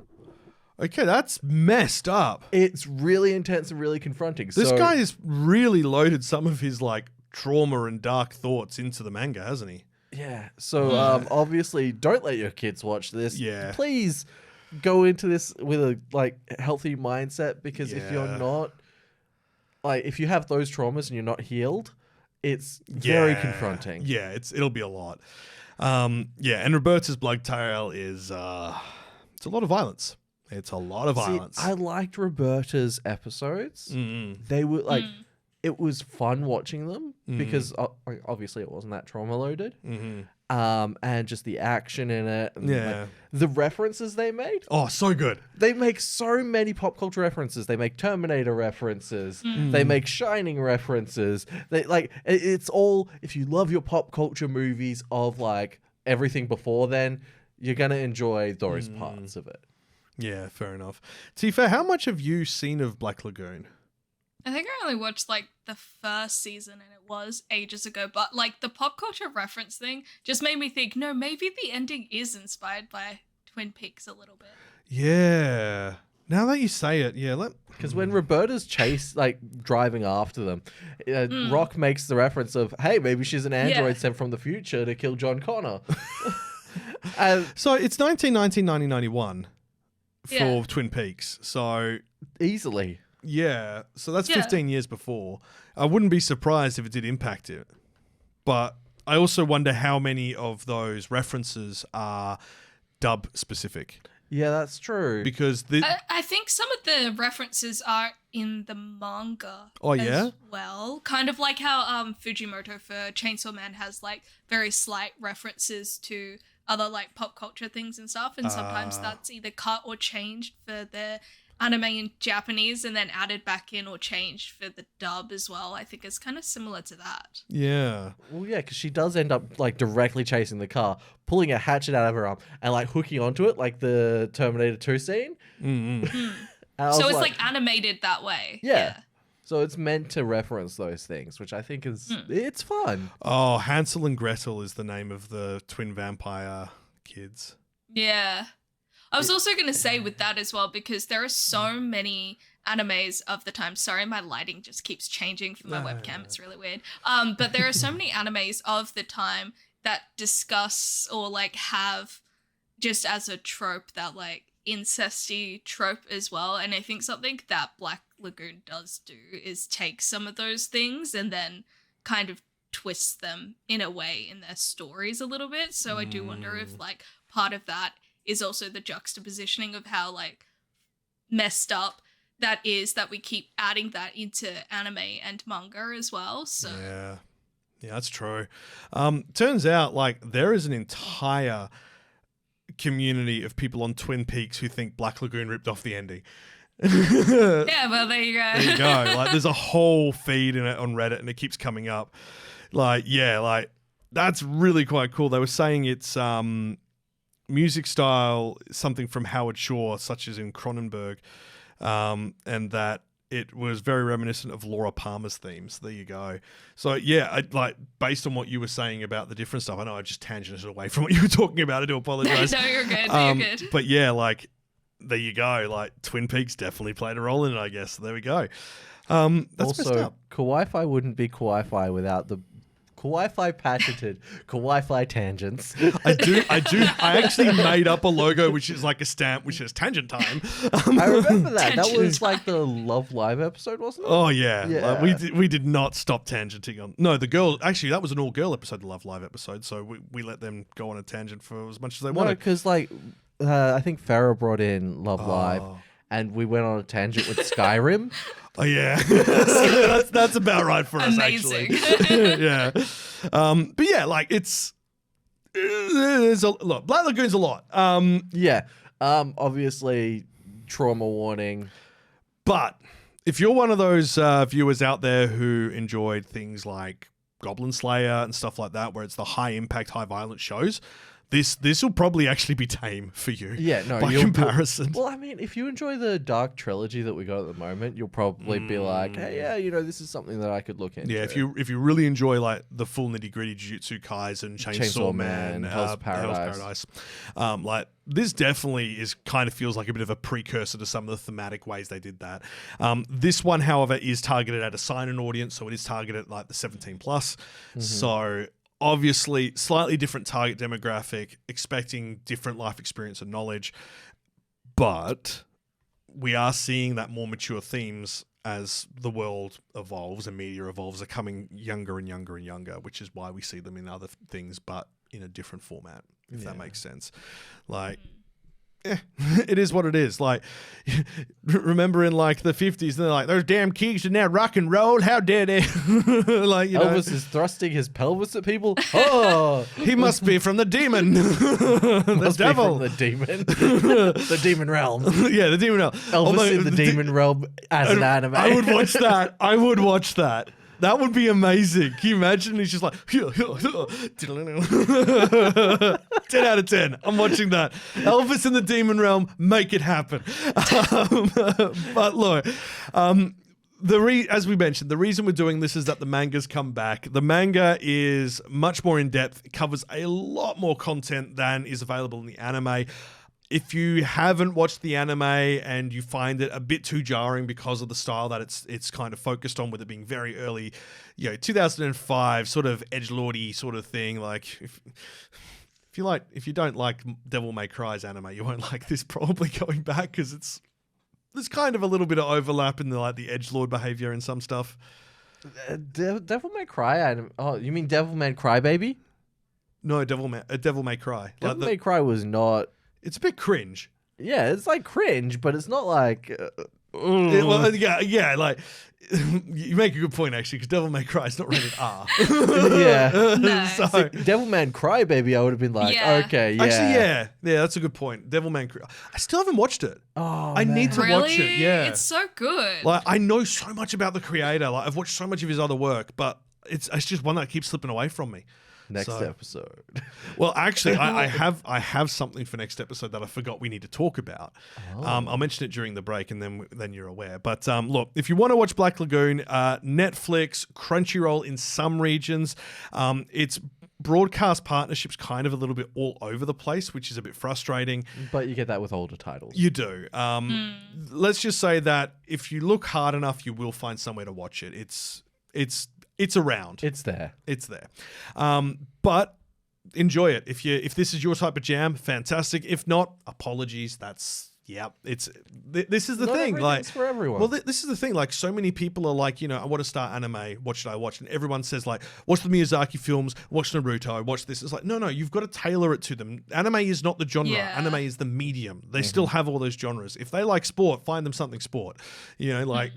Okay, that's messed up. It's really intense and really confronting. This guy has really loaded some of his like trauma and dark thoughts into the manga, hasn't he? Yeah. So obviously don't let your kids watch this. Yeah. Please go into this with a healthy mindset, because if you're not, if you have those traumas and you're not healed, it's very confronting. Yeah, it'll be a lot. And Roberta's blood trail is it's a lot of violence. It's a lot of violence. I liked Roberta's episodes. They were it was fun watching them because obviously it wasn't that trauma loaded. And just the action in it. And the references they made. Oh, so good. They make so many pop culture references. They make Terminator references. They make Shining references. They it's all, if you love your pop culture movies of everything before then, you're going to enjoy those parts of it. Yeah, fair enough. Tifa, how much have you seen of Black Lagoon? I think I only watched the first season, and it was ages ago, but the pop culture reference thing just made me think, no, maybe the ending is inspired by Twin Peaks a little bit. Yeah. Now that you say it, because when Roberta's driving after them, Rock makes the reference of, hey, maybe she's an android sent from the future to kill John Connor. So it's 1991 for Twin Peaks. So easily. Yeah, so that's 15 years before. I wouldn't be surprised if it did impact it. But I also wonder how many of those references are dub specific. Yeah, that's true. Because I think some of the references are in the manga as well. Kind of like how Fujimoto for Chainsaw Man has very slight references to other pop culture things and stuff. And sometimes that's either cut or changed for the anime in Japanese and then added back in or changed for the dub as well. I think it's kind of similar to that. Yeah. Well, yeah, because she does end up directly chasing the car, pulling a hatchet out of her arm and hooking onto it like the Terminator 2 scene. So it's animated that way. Yeah. So it's meant to reference those things, which I think is it's fun. Oh, Hansel and Gretel is the name of the twin vampire kids. Yeah. I was also going to say with that as well, because there are so many animes of the time. Sorry, my lighting just keeps changing for my webcam. It's really weird. But there are so many animes of the time that discuss or have just as a trope that incesty trope as well. And I think something that Black Lagoon does do is take some of those things and then kind of twist them in a way in their stories a little bit. So I do wonder if part of that is also the juxtapositioning of how messed up that is, that we keep adding that into anime and manga as well. So yeah, that's true. Turns out there is an entire community of people on Twin Peaks who think Black Lagoon ripped off the ending. Yeah, well, there you go. There you go. There's a whole feed in it on Reddit, and it keeps coming up. That's really quite cool. They were saying it's music style, something from Howard Shore, such as in Cronenberg, and that it was very reminiscent of Laura Palmer's themes. There you go. So yeah, based on what you were saying about the different stuff, I know I just tangented away from what you were talking about. I do apologize. No, you're good. You're good. But yeah, there you go. Twin Peaks definitely played a role in it, I guess. There we go. That's messed also, up. Kawaii-Fi wouldn't be Kawaii-Fi without the Kawaii-Fi patented Kawaii-Fi tangents. I actually made up a logo which is a stamp which says tangent time. I remember that. That was Tangent the Love Live episode, wasn't it? Oh yeah. We did not stop tangenting on. No, the girl, actually that was an all girl episode, the Love Live episode, so we let them go on a tangent for as much as they wanted. Because I think Farrah brought in Love Live and we went on a tangent with Skyrim. Oh yeah, that's about right for us. Amazing. Actually. Yeah, but yeah, there's a lot. Black Lagoon's a lot. Obviously, trauma warning. But if you're one of those viewers out there who enjoyed things like Goblin Slayer and stuff like that, where it's the high impact, high violence shows, this will probably actually be tame for you. Yeah, no. By comparison. Well, I mean, if you enjoy the Dark Trilogy that we got at the moment, you'll probably be like, hey, yeah, this is something that I could look into. Yeah, if you really enjoy the full nitty gritty Jujutsu Kaisen, Chainsaw Man, Hell's Paradise. This definitely kind of feels like a bit of a precursor to some of the thematic ways they did that. This one, however, is targeted at a seinen audience, so it is targeted at the 17+. Mm-hmm. So obviously, slightly different target demographic, expecting different life experience and knowledge. but we are seeing that more mature themes as the world evolves and media evolves are coming younger and younger and younger, which is why we see them in other things, but in a different format, if that makes sense. Like, it is what it is. Like, remember in like the 50s, they're like, those damn kids in there rock and roll, how dare they? Like, Elvis is thrusting his pelvis at people. Oh, he must be from the demon. The devil. From the demon. The demon realm. Yeah, the demon realm. Elvis in the demon realm as an anime. I would watch that. I would watch that. That would be amazing. Can you imagine? He's just like, 10 out of 10. I'm watching that. Elvis in the Demon Realm, make it happen. But look, as we mentioned, the reason we're doing this is that the manga's come back. The manga is much more in depth. It covers a lot more content than is available in the anime. If you haven't watched the anime and you find it a bit too jarring because of the style that it's kind of focused on, with it being very early, 2005 sort of edgelordy sort of thing, like if you don't like Devil May Cry's anime, you won't like this probably going back, because there's kind of a little bit of overlap in the edgelord behavior and some stuff. Devil May Cry anime. Oh, you mean Devil May Cry Baby? No, Devil May Cry. Devil May Cry was not. It's a bit cringe. Yeah, it's like cringe, but it's not like. Like you make a good point actually, because Devil May Cry is not rated R. Yeah. No. So, Devil May Cry Baby, I would have been like, Yeah. okay, yeah. Actually, yeah, that's a good point. Devil May Cry. I still haven't watched it. Oh, I need to Really? watch it. Yeah, It's so good. like I know so much about the creator. Like I've watched so much of his other work, but it's just one that keeps slipping away from me. Next episode. Well, actually, I have something for next episode that I forgot we need to talk about. I'll mention it during the break, and then you're aware. But look, if you want to watch Black Lagoon, Netflix, Crunchyroll in some regions, its broadcast partnerships kind of a little bit all over the place, which is a bit frustrating. But you get that with older titles. You do. Let's just say that if you look hard enough, you will find somewhere to watch it. It's around. It's there. It's there. But enjoy it. If this is your type of jam, fantastic. If not, apologies. This is the Not thing. Like, everything's for everyone. well, this is the thing. Like, so many people are like, I want to start anime. What should I watch? And everyone says like, watch the Miyazaki films, watch Naruto, watch this. It's like, no, you've got to tailor it to them. Anime is not the genre. Yeah. Anime is the medium. They still have all those genres. If they like sport, find them something sport. Like,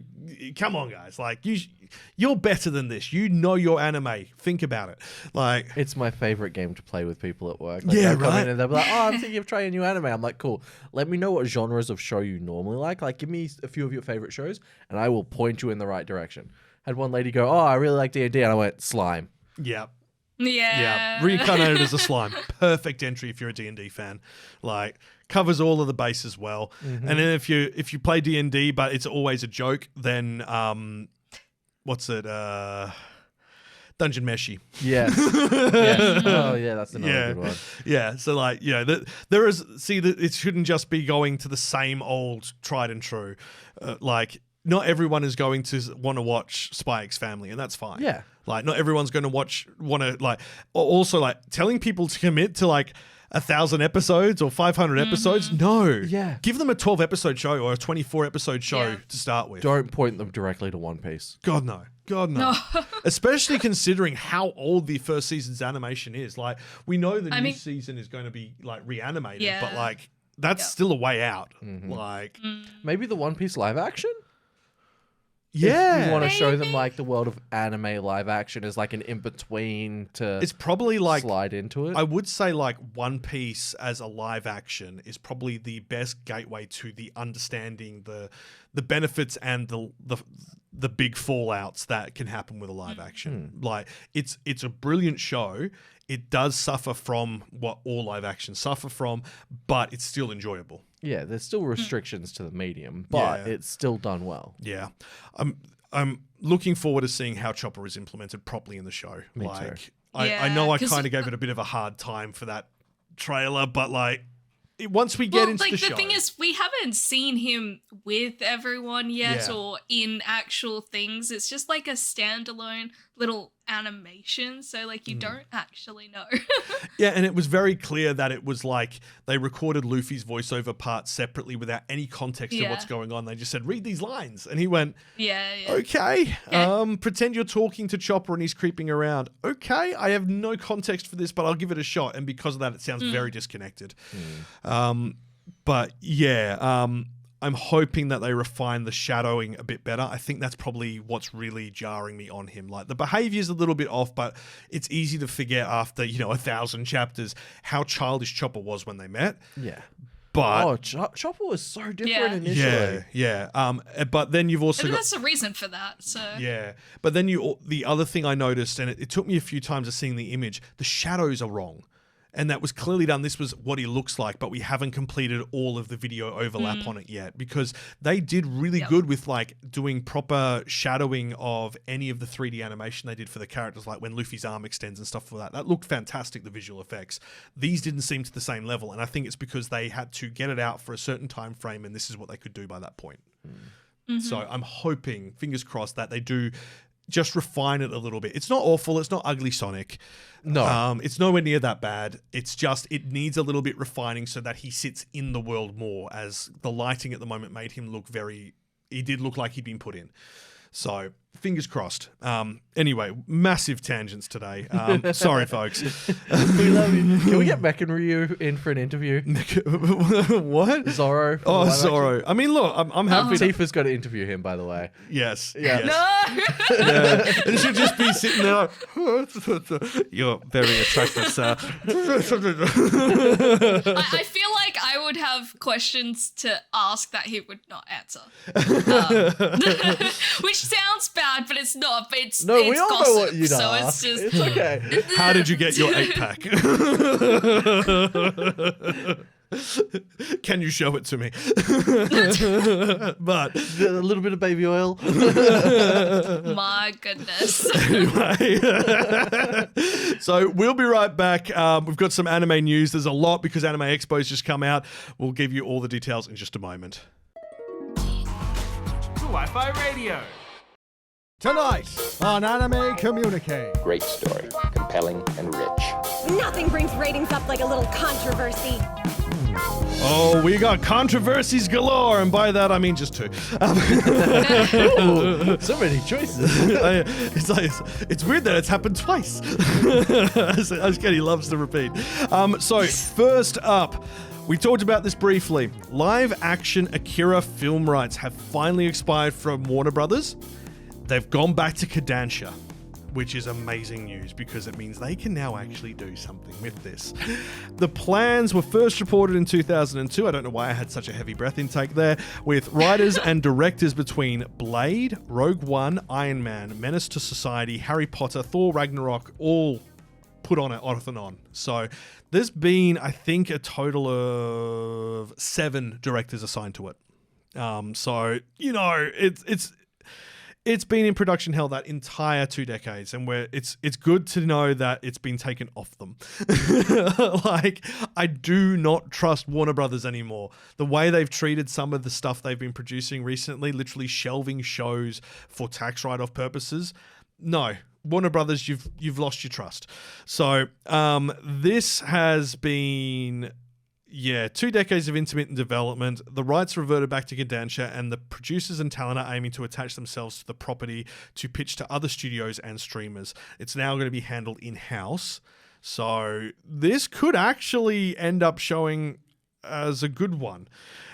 come on, guys. Like, you're better than this. You know your anime. Think about it. Like, it's my favorite game to play with people at work. Like, Yeah, they'll come right. in and they'll be like, oh, I'm thinking of trying a new anime. I'm like, cool. Let me know what genres of show you normally like. Like, give me a few of your favorite shows, and I will point you in the right direction. Had one lady go, oh, I really like D&D, and I went, slime. yeah. Yeah. Reincarnated as a slime. Perfect entry if you're a D&D fan. Like, covers all of the bases well. And then if you play D&D but it's always a joke, then what's it? Dungeon Meshi. Yes. Yes. Oh, yeah, that's another good one. Yeah. So like, there is, it shouldn't just be going to the same old tried and true. Like, not everyone is going to want to watch Spy X Family, and that's fine. Yeah. Like, not everyone's going to also like telling people to commit to like 1,000 episodes or 500 episodes. No. Yeah. Give them a 12 episode show or a 24 episode show to start with. Don't point them directly to One Piece. God, no. No. Especially considering how old the first season's animation is. Like, we know the new season is going to be like reanimated, but like, that's still a way out. Like, Maybe the One Piece live action? yeah. If you want to show them like the world of anime live action is like an in-between to It's probably like, slide into it. I would say like One Piece as a live action is probably the best gateway to the understanding the benefits and the big fallouts that can happen with a live action. Like, it's a brilliant show. It does suffer from what all live actions suffer from, but it's still enjoyable. Yeah, there's still restrictions to the medium, but Yeah. it's still done well. Yeah. I'm looking forward to seeing how Chopper is implemented properly in the show. Me like, too. I know I 'cause- kind of gave it a bit of a hard time for that trailer, but like, once we get into the show. The thing is, we haven't seen him with everyone yet Yeah. or in actual things. It's just like a standalone little animation, so like you don't actually know. Yeah, and it was very clear that it was like they recorded Luffy's voiceover part separately without any context to what's going on. They just said, read these lines. And he went, okay. Pretend you're talking to Chopper and he's creeping around. Okay, I have no context for this, but I'll give it a shot. And because of that, it sounds very disconnected. But yeah, I'm hoping that they refine the shadowing a bit better. I think that's probably what's really jarring me on him. Like, the behavior's a little bit off, but it's easy to forget after, 1,000 chapters how childish Chopper was when they met. Yeah. But Chopper was so different initially. Yeah. But then you've also That's a reason for that. So yeah. But then the other thing I noticed, and it took me a few times of seeing the image, the shadows are wrong. And that was clearly done. This was what he looks like, but we haven't completed all of the video overlap on it yet, because they did really good with like doing proper shadowing of any of the 3D animation they did for the characters, like when Luffy's arm extends and stuff like that. That looked fantastic, the visual effects. These didn't seem to the same level, and I think it's because they had to get it out for a certain time frame, and this is what they could do by that point. So I'm hoping, fingers crossed, that they do just refine it a little bit. It's not awful. It's not ugly Sonic. No. It's nowhere near that bad. It's just, it needs a little bit refining so that he sits in the world more, as the lighting at the moment made him look he did look like he'd been put in. So, fingers crossed. Anyway, massive tangents today. Sorry, folks. We love you. Can we get Mech and Ryu in for an interview? What? Zorro. Oh, Zorro. I mean, look, I'm happy. Tifa's got to interview him, by the way. Yes. Yeah. Yes. no. Yeah. And she'll just be sitting there like, you're very attractive, sir. I feel like I would have questions to ask that he would not answer. Which sounds bad, but it's not. But it's No, we all gossip, know what you'd so ask. it's just It's okay. How did you get your 8-pack? Can you show it to me? But A little bit of baby oil. my goodness. anyway, so we'll be right back. We've got some anime news. There's a lot because Anime Expo's just come out. We'll give you all the details in just a moment. Kawaii-Fi Radio. Tonight on Anime Communique. Great story, compelling and rich. Nothing brings ratings up like a little controversy. Oh, we got controversies galore, and by that I mean just two. Ooh, so many choices. It's weird that it's happened twice. As Kenny loves to repeat. So first up, we talked about this briefly. Live-action Akira film rights have finally expired from Warner Brothers. They've gone back to Kodansha, which is amazing news because it means they can now actually do something with this. The plans were first reported in 2002. I don't know why I had such a heavy breath intake there. With writers and directors between Blade, Rogue One, Iron Man, Menace to Society, Harry Potter, Thor Ragnarok, all put on it off and on. So there's been, I think, a total of 7 directors assigned to it. So, it's been in production hell that entire 2 decades, and it's good to know that it's been taken off them. Like, I do not trust Warner Brothers anymore. The way they've treated some of the stuff they've been producing recently, literally shelving shows for tax write-off purposes. No, Warner Brothers, you've lost your trust. So this has been 2 decades of intermittent development. The rights reverted back to Kodansha, and the producers and talent are aiming to attach themselves to the property to pitch to other studios and streamers. It's now going to be handled in-house. So this could actually end up showing as a good one.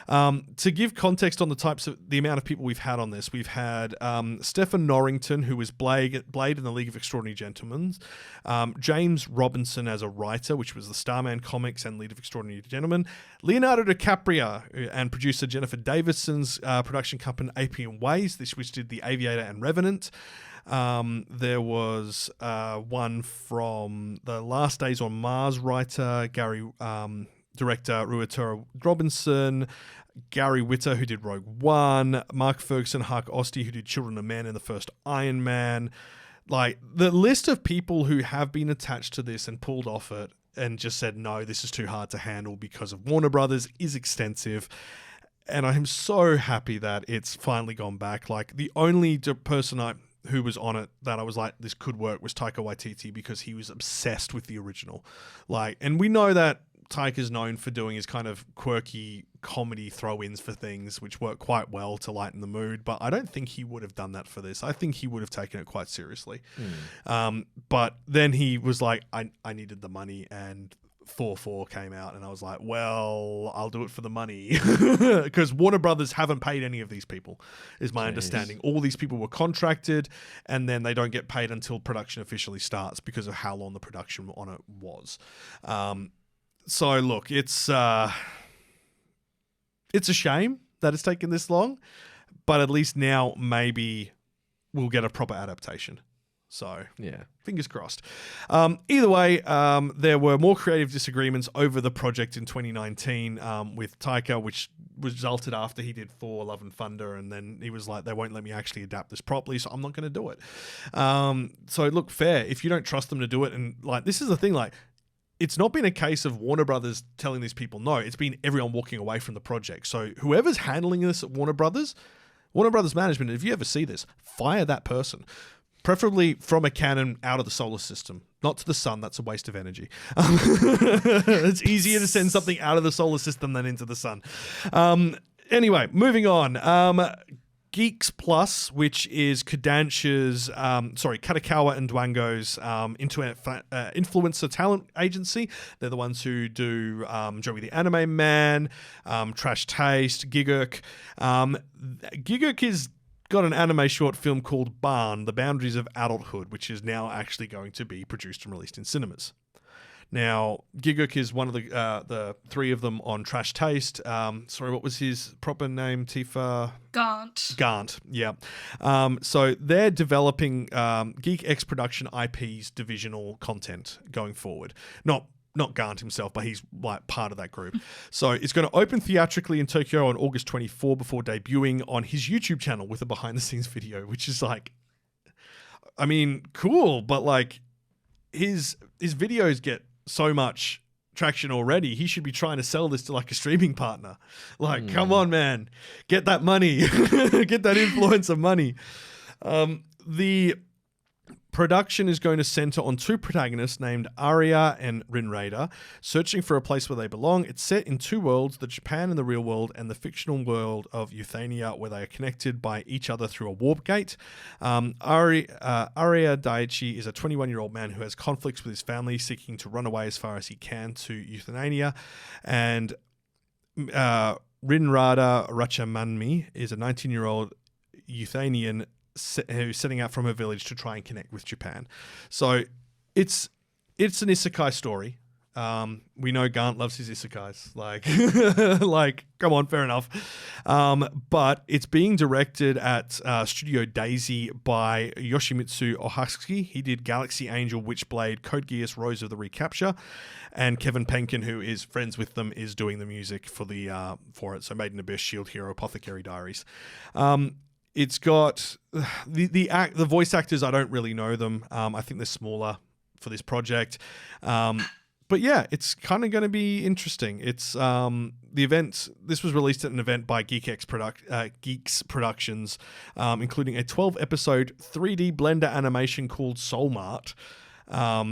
To give context on the amount of people we've had on this, we've had Stephen Norrington, who was Blade in the League of Extraordinary Gentlemen, James Robinson as a writer, which was the Starman Comics and League of Extraordinary Gentlemen, Leonardo DiCaprio and producer Jennifer Davison's production company Appian Ways, which did The Aviator and Revenant. There was one from the Last Days on Mars writer, director Ruatura Robinson, Gary Witter, who did Rogue One, Mark Ferguson, Hark Osti, who did Children of Men in the first Iron Man. Like, the list of people who have been attached to this and pulled off it and just said, no, this is too hard to handle because of Warner Brothers is extensive. And I am so happy that it's finally gone back. Like, the only person who was on it that I was like, this could work, was Taika Waititi, because he was obsessed with the original. Like, and we know that Taika's known for doing his kind of quirky comedy throw-ins for things, which work quite well to lighten the mood. But I don't think he would have done that for this. I think he would have taken it quite seriously. But then he was like, I needed the money, and Thor 4 came out, and I was like, well, I'll do it for the money, because Warner Brothers haven't paid any of these people, is my understanding. All these people were contracted, and then they don't get paid until production officially starts because of how long the production on it was. So look, it's a shame that it's taken this long, but at least now maybe we'll get a proper adaptation. So yeah, fingers crossed. Either way, there were more creative disagreements over the project in 2019 with Taika, which resulted after he did Thor: Love and Thunder, and then he was like, they won't let me actually adapt this properly, so I'm not going to do it. So look, fair. If you don't trust them to do it, and like, this is the thing, like, it's not been a case of Warner Brothers telling these people no. It's been everyone walking away from the project. So whoever's handling this at Warner Brothers management, if you ever see this, fire that person. Preferably from a cannon out of the solar system, not to the sun. That's a waste of energy. It's easier to send something out of the solar system than into the sun. Anyway, moving on. Geeks Plus, which is Katakawa and Dwango's influencer talent agency. They're the ones who do Joey the Anime Man, Trash Taste, Gigurk. Gigurk is got an anime short film called Barn, The Boundaries of Adulthood, which is now actually going to be produced and released in cinemas. Now, Gigurk is one of the three of them on Trash Taste. Sorry, what was his proper name, Tifa? Gant, yeah. So they're developing Geek X Production IP's divisional content going forward. Not Gant himself, but he's like part of that group. So it's going to open theatrically in Tokyo on August 24 before debuting on his YouTube channel with a behind-the-scenes video, which is like, I mean, cool, but like his videos get so much traction already. He should be trying to sell this to like a streaming partner. Like, come on, man, get that money, get that influencer money. The production is going to center on two protagonists named Aria and Rinraida, searching for a place where they belong. It's set in two worlds, the Japan and the real world, and the fictional world of Euthania, where they are connected by each other through a warp gate. Aria Daichi is a 21-year-old man who has conflicts with his family, seeking to run away as far as he can to Euthania. And Rinrada Rachamanmi is a 19-year-old Euthanian who's setting out from her village to try and connect with Japan. So it's an isekai story. We know Gant loves his isekais. Like, come on, fair enough. But it's being directed at Studio Daisy by Yoshimitsu Ohaski. He did Galaxy Angel, Witchblade, Code Geass, Rose of the Recapture, and Kevin Penkin, who is friends with them, is doing the music for it. So Maiden Abyss, Shield Hero, Apothecary Diaries. It's got the voice actors. I don't really know them. I think they're smaller for this project. But yeah, it's kind of going to be interesting. It's the event. This was released at an event by Geeks Productions, including a 12-episode 3D Blender animation called Soul Mart,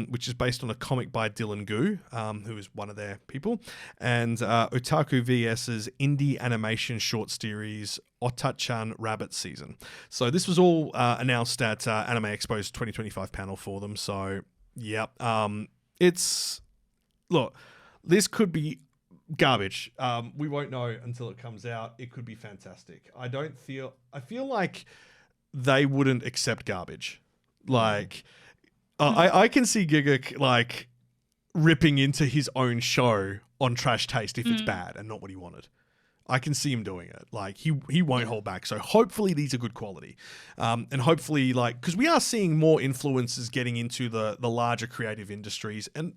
which is based on a comic by Dylan Gu, who is one of their people, and Otaku VS's indie animation short series Otachan Rabbit Season. So this was all announced at Anime Expo's 2025 panel for them. So yeah, look, this could be garbage. We won't know until it comes out. It could be fantastic. I feel like they wouldn't accept garbage. Like, I can see Giguk like ripping into his own show on Trash Taste if it's bad and not what he wanted. I can see him doing it. Like, he won't hold back. So hopefully these are good quality. And hopefully, like, because we are seeing more influencers getting into the larger creative industries. And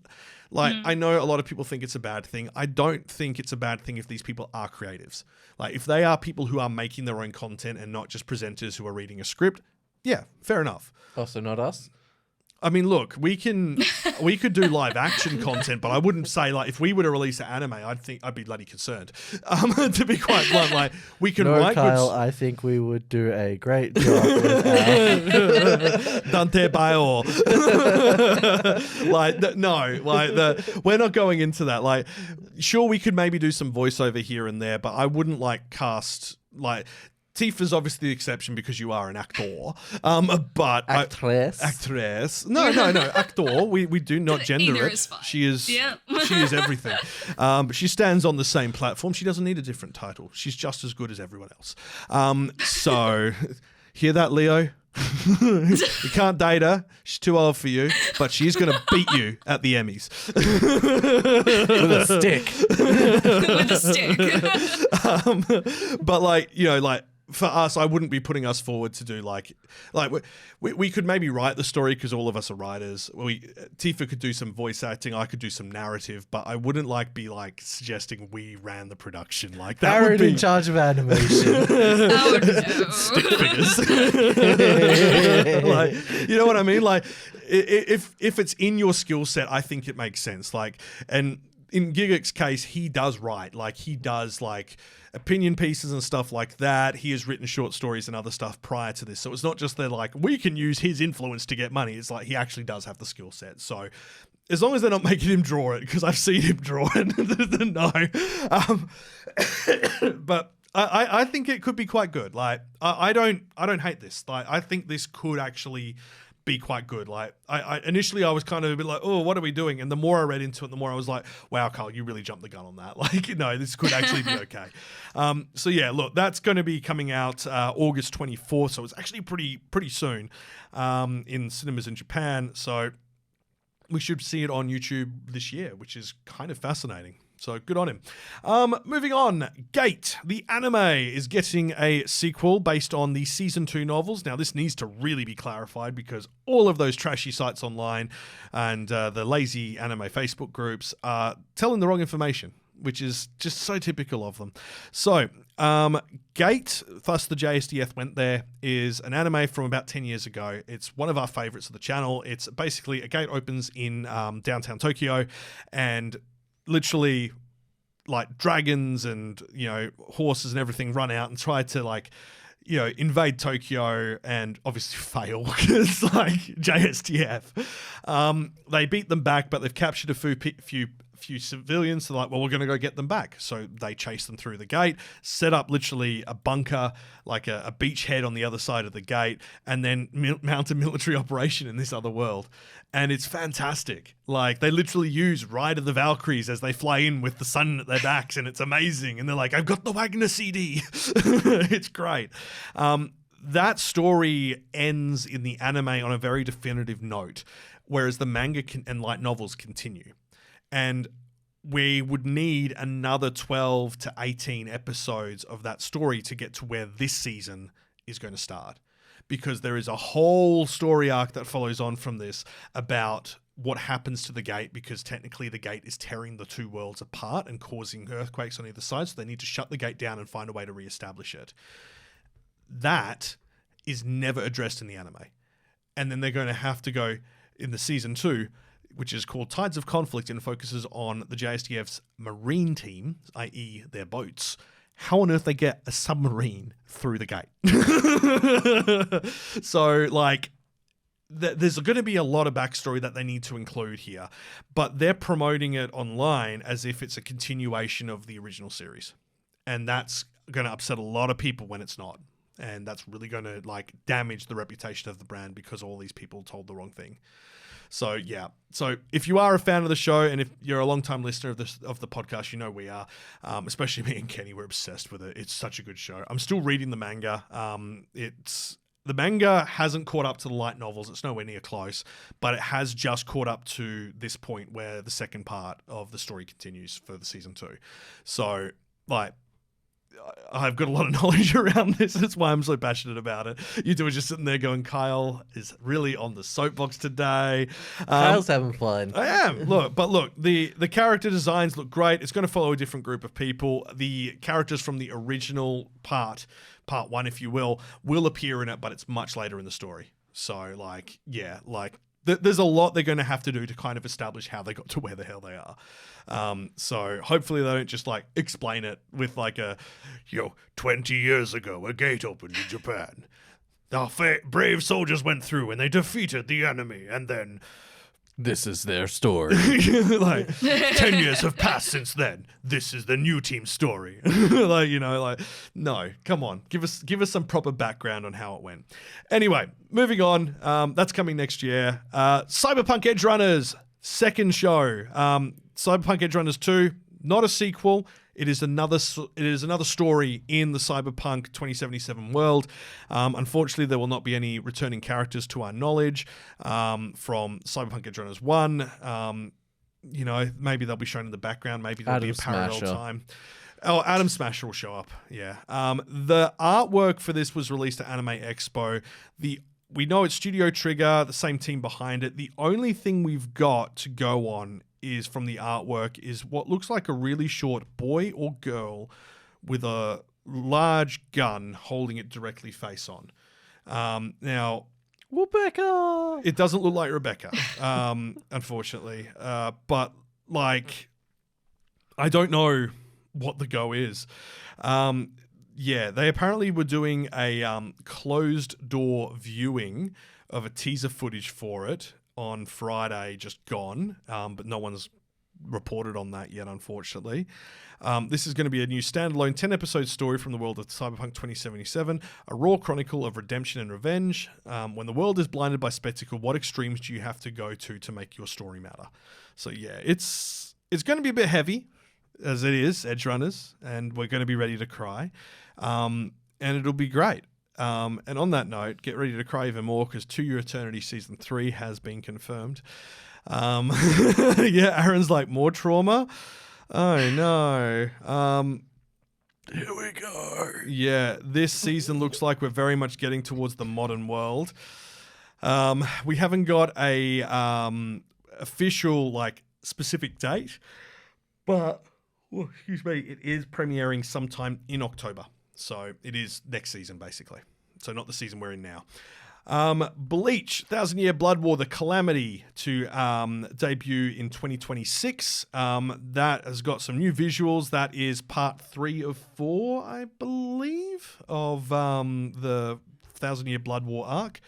like, I know a lot of people think it's a bad thing. I don't think it's a bad thing if these people are creatives. Like, if they are people who are making their own content and not just presenters who are reading a script, yeah, fair enough. Also not us. I mean, look, we could do live action content, but I wouldn't say like if we were to release an anime, I'd be bloody concerned. To be quite blunt, like we can write. Kyle, I think we would do a great job with Dante Bayo. We're not going into that. Like, sure, we could maybe do some voiceover here and there, but I wouldn't like cast like. Tifa's obviously the exception because you are an actor. But actress. No, actor. We do not gender Either it. is fine. She is everything. But she stands on the same platform. She doesn't need a different title. She's just as good as everyone else. So hear that, Leo? You can't date her. She's too old for you, but she's going to beat you at the Emmys. With a stick. With a stick. But like, you know, like, for us, I wouldn't be putting us forward to do like we could maybe write the story because all of us are writers. Tifa could do some voice acting, I could do some narrative, but I wouldn't like be like suggesting we ran the production. Like that Aaron would be in charge of animation. Oh no. stick figures. Like, you know what I mean? Like if it's in your skill set, I think it makes sense. Like, and in Gigic's case, he does write. Like he does like opinion pieces and stuff like that. He has written short stories and other stuff prior to this. So it's not just that like we can use his influence to get money. It's like he actually does have the skill set. So as long as they're not making him draw it, because I've seen him draw it, no. But I think it could be quite good. Like I don't hate this. Like I think this could actually be quite good. Like I initially I was kind of a bit like, oh, what are we doing? And the more I read into it, the more I was like, wow, Carl, you really jumped the gun on that. Like, no, this could actually be okay. So yeah, look, that's going to be coming out August 24th. So it's actually pretty soon in cinemas in Japan. So we should see it on YouTube this year, which is kind of fascinating. So good on him. Moving on, Gate, the anime, is getting a sequel based on the Season 2 novels. Now, this needs to really be clarified because all of those trashy sites online and the lazy anime Facebook groups are telling the wrong information, which is just so typical of them. So, Gate, thus the JSDF went there, is an anime from about 10 years ago. It's one of our favorites of the channel. It's basically a gate opens in downtown Tokyo and literally like dragons and, you know, horses and everything run out and try to like, you know, invade Tokyo and obviously fail because like JSTF. They beat them back, but they've captured a few civilians. So they're like, well, we're going to go get them back. So they chase them through the gate, set up literally a bunker, like a beachhead on the other side of the gate, and then mount a military operation in this other world. And it's fantastic. Like, they literally use Ride of the Valkyries as they fly in with the sun at their backs, and it's amazing. And they're like, I've got the Wagner CD. It's great. That story ends in the anime on a very definitive note, whereas the manga and light novels continue. And we would need another 12 to 18 episodes of that story to get to where this season is going to start. Because there is a whole story arc that follows on from this about what happens to the gate, because technically the gate is tearing the two worlds apart and causing earthquakes on either side, so they need to shut the gate down and find a way to reestablish it. That is never addressed in the anime. And then they're going to have to go in the season 2, which is called Tides of Conflict and focuses on the JSDF's marine team, i.e. their boats. How on earth they get a submarine through the gate? So, like, there's going to be a lot of backstory that they need to include here, but they're promoting it online as if it's a continuation of the original series. And that's going to upset a lot of people when it's not. And that's really going to, like, damage the reputation of the brand because all these people told the wrong thing. So, yeah. So, if you are a fan of the show and if you're a long-time listener of the podcast, you know we are. Especially me and Kenny, we're obsessed with it. It's such a good show. I'm still reading the manga. The manga hasn't caught up to the light novels. It's nowhere near close. But it has just caught up to this point where the second part of the story continues for the season 2. So, like, I've got a lot of knowledge around this. That's why I'm so passionate about it. You two are just sitting there going, Kyle is really on the soapbox today. Kyle's having fun. I am. Look, the character designs look great. It's going to follow a different group of people. The characters from the original part 1, if you will appear in it, but it's much later in the story. So, like, yeah, like, there's a lot they're going to have to do to kind of establish how they got to where the hell they are. So hopefully they don't just like explain it with like 20 years ago, a gate opened in Japan. Our brave soldiers went through and they defeated the enemy, and then This is their story. like 10 years have passed since then. This is the new team's story. No, come on. Give us some proper background on how it went. Anyway, moving on. That's coming next year. Cyberpunk Edge Runners, second show. Cyberpunk Edge Runners 2, not a sequel. It is another story in the Cyberpunk 2077 world. Unfortunately, there will not be any returning characters to our knowledge from Cyberpunk Edge Runners 1. Maybe they'll be shown in the background. Maybe there'll be a parallel time. Oh, Adam Smasher will show up. Yeah. The artwork for this was released at Anime Expo. We know it's Studio Trigger, the same team behind it. The only thing we've got to go on is from the artwork is what looks like a really short boy or girl with a large gun holding it directly face on. Now, Rebecca! It doesn't look like Rebecca, unfortunately. But, I don't know what the go is. They apparently were doing a closed door viewing of a teaser footage for it on Friday, just gone, but no one's reported on that yet, unfortunately. This is going to be a new standalone 10-episode story from the world of Cyberpunk 2077, a raw chronicle of redemption and revenge. When the world is blinded by spectacle, what extremes do you have to go to make your story matter? So yeah, it's going to be a bit heavy, as it is, Edge Runners, and we're going to be ready to cry. And it'll be great. And on that note, get ready to cry even more because To Your Eternity Season 3 has been confirmed. Aaron's like, more trauma? Oh, no. Here we go. Yeah, this season looks like we're very much getting towards the modern world. We haven't got a official, specific date, but, it is premiering sometime in October. So it is next season, basically. So not the season we're in now. Bleach, 1,000 Year Blood War, The Calamity to debut in 2026. That has got some new visuals. That is part 3 of 4, I believe, of the 1,000 Year Blood War arc.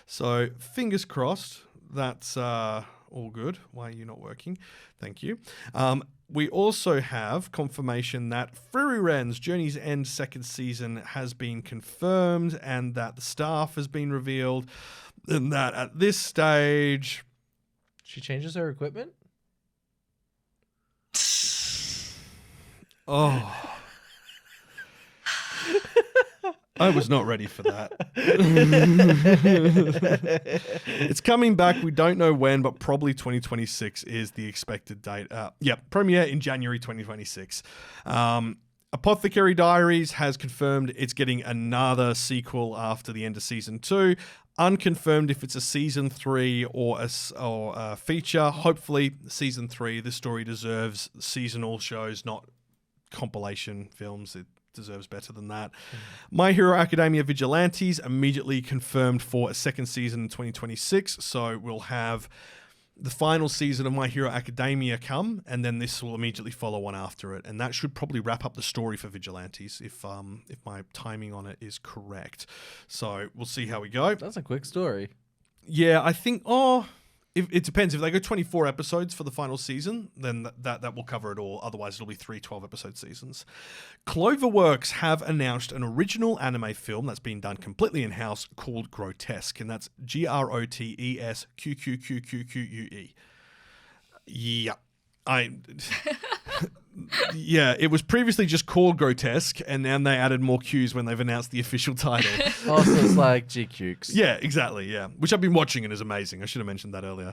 So fingers crossed. That's all good. Why are you not working? Thank you. We also have confirmation that Fururen's Journey's End second season has been confirmed and that the staff has been revealed and that at this stage... She changes her equipment? Oh... I was not ready for that. It's coming back. We don't know when, but probably 2026 is the expected date. Premiere in January 2026. Apothecary Diaries has confirmed it's getting another sequel after the end of season 2. Unconfirmed if it's a season 3 or a feature. Hopefully season 3. This story deserves seasonal shows, not compilation films. It deserves better than that. My Hero Academia Vigilantes immediately confirmed for a second season in 2026. So we'll have the final season of My Hero Academia come, and then this will immediately follow on after it. And that should probably wrap up the story for Vigilantes if my timing on it is correct. So we'll see how we go. That's a quick story. Yeah, I think... It depends. If they go 24 episodes for the final season, then that will cover it all. Otherwise, it'll be 3 12-episode seasons. Cloverworks have announced an original anime film that's been done completely in-house called Grotesque, and that's GROTESQQQQQUE. Yeah. Yeah, it was previously just called Grotesque, and then they added more Qs when they've announced the official title. Oh, so it's like GQs. Yeah, exactly, yeah. Which I've been watching and is amazing. I should have mentioned that earlier.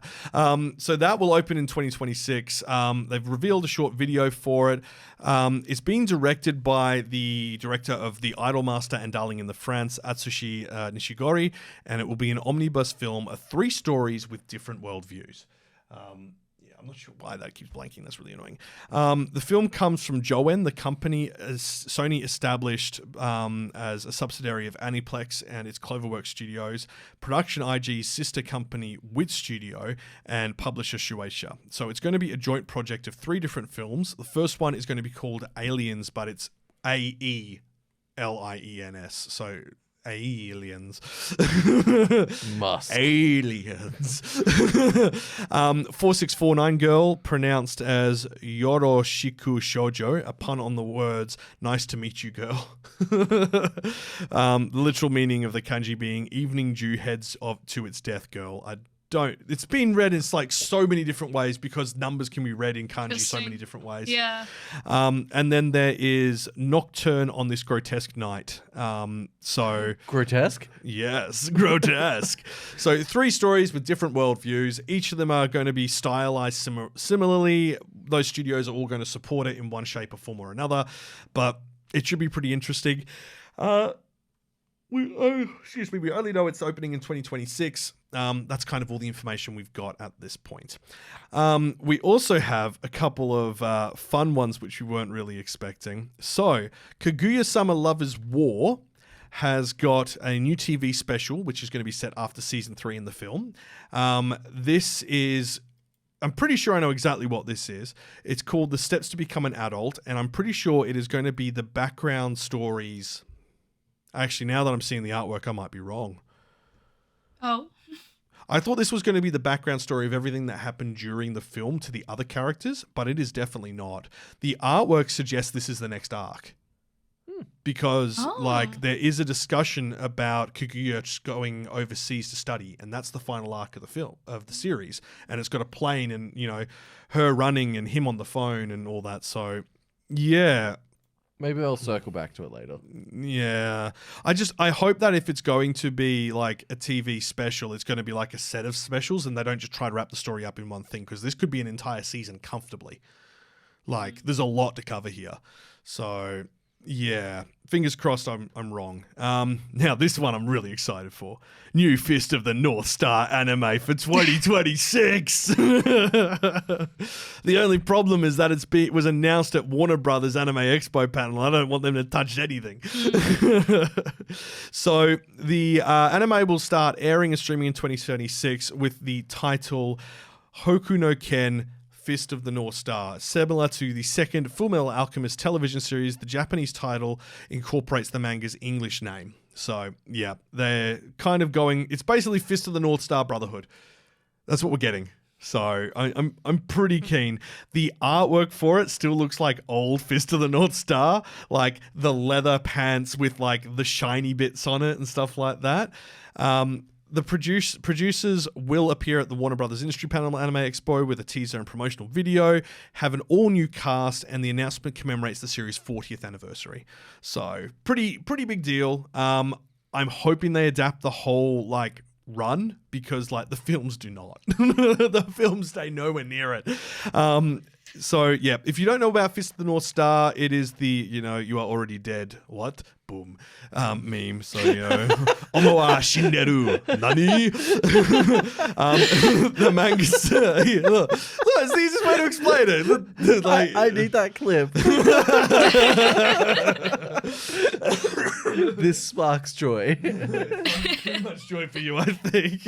So that will open in 2026. They've revealed a short video for it. It's being directed by the director of The Idolmaster and Darling in the France, Atsushi Nishigori, and it will be an omnibus film of 3 stories with different worldviews. I'm not sure why that keeps blanking. That's really annoying. The film comes from Joen, the company Sony established as a subsidiary of Aniplex and its Cloverworks Studios, Production IG's sister company Wit Studio, and publisher Shueisha. So it's going to be a joint project of 3 different films. The first one is going to be called Aliens, but it's AELIENS. So aliens. Must. Aliens. 4649 girl, pronounced as Yoroshiku Shoujo, a pun on the words nice to meet you girl. The literal meaning of the kanji being evening dew heads to its death girl. It's been read in like so many different ways because numbers can be read in kanji so many different ways. Yeah. And then there is Nocturne on this grotesque night. So Grotesque? yes, grotesque. So 3 stories with different worldviews. Each of them are going to be stylized similarly. Those studios are all going to support it in one shape or form or another, but it should be pretty interesting. We only know it's opening in 2026. That's kind of all the information we've got at this point. We also have a couple of fun ones which we weren't really expecting. So, Kaguya-sama Lovers War has got a new TV special, which is going to be set after season 3 in the film. This is... I'm pretty sure I know exactly what this is. It's called The Steps to Become an Adult, and I'm pretty sure it is going to be the background stories... Actually, now that I'm seeing the artwork, I might be wrong. Oh. I thought this was going to be the background story of everything that happened during the film to the other characters, but it is definitely not. The artwork suggests this is the next arc. Because, there is a discussion about Kaguya going overseas to study, and that's the final arc of the film, of the series. And it's got a plane and, her running and him on the phone and all that. So, yeah... Maybe I'll circle back to it later. Yeah. I hope that if it's going to be like a TV special, it's going to be like a set of specials and they don't just try to wrap the story up in one thing, because this could be an entire season comfortably. Like, there's a lot to cover here. So, yeah. Fingers crossed I'm wrong. Now, this one I'm really excited for. New Fist of the North Star anime for 2026. The only problem is that it was announced at Warner Brothers Anime Expo panel. I don't want them to touch anything. So the anime will start airing and streaming in 2026 with the title Hoku no Ken Fist of the North Star. Similar to the second Fullmetal Alchemist television series, the Japanese title incorporates the manga's English name. So, yeah, they're kind of going... It's basically Fist of the North Star Brotherhood. That's what we're getting. So, I'm pretty keen. The artwork for it still looks like old Fist of the North Star. Like, the leather pants with, like, the shiny bits on it and stuff like that. The producers will appear at the Warner Brothers Industry Panel Anime Expo with a teaser and promotional video, have an all-new cast, and the announcement commemorates the series' 40th anniversary. So, pretty big deal. I'm hoping they adapt the whole, like, run, because, like, the films do not. The films stay nowhere near it. So, yeah, if you don't know about Fist of the North Star, it is the, you are already dead. What? Boom. Meme. So, Omo wa shinderu. Nani? The manga's... look, it's the easiest way to explain it. Like, I need that clip. This sparks joy. Too much joy for you, I think.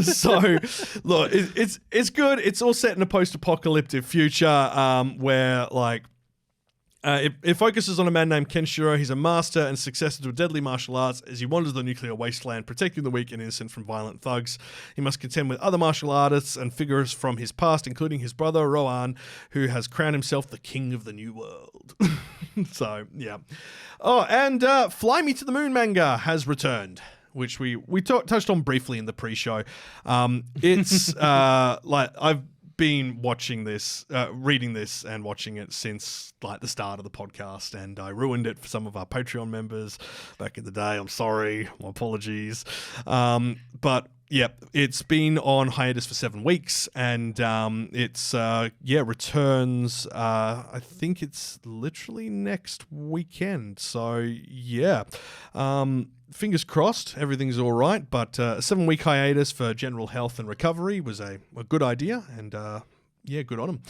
So, look, it's good. It's all set in a post-apocalyptic future where, like, it focuses on a man named Kenshiro. He's a master and successor to deadly martial arts. As he wanders the nuclear wasteland, protecting the weak and innocent from violent thugs, he must contend with other martial artists and figures from his past, including his brother Rohan, who has crowned himself the king of the new world. So, yeah. Oh, and Fly Me to the Moon manga has returned, which we touched on briefly in the pre-show. It's like I've been watching this, reading this and watching it since like the start of the podcast, and I ruined it for some of our Patreon members back in the day. I'm sorry, my apologies. But Yep, it's been on hiatus for 7 weeks, and it's returns. I think it's literally next weekend. So yeah, fingers crossed, everything's all right. But a 7-week hiatus for general health and recovery was a good idea, and good on them.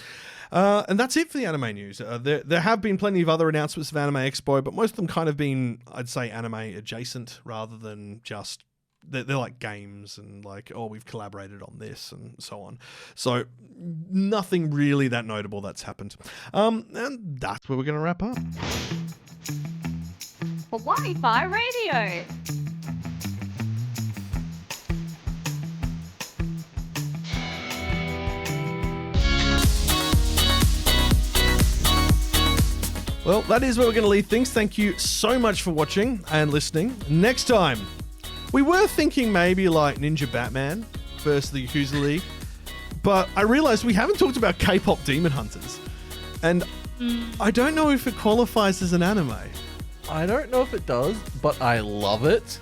And that's it for the anime news. There have been plenty of other announcements of Anime Expo, but most of them kind of been, I'd say, anime adjacent rather than just. They're like games and like, oh, we've collaborated on this and so on. So nothing really that notable that's happened. And that's where we're going to wrap up. Kawaii-Fi Radio. Well, that is where we're going to leave things. Thank you so much for watching and listening. Next time, we were thinking maybe like Ninja Batman versus the Yakuza League, but I realized we haven't talked about K-pop Demon Hunters, and I don't know if it qualifies as an anime. I don't know if it does, but I love it.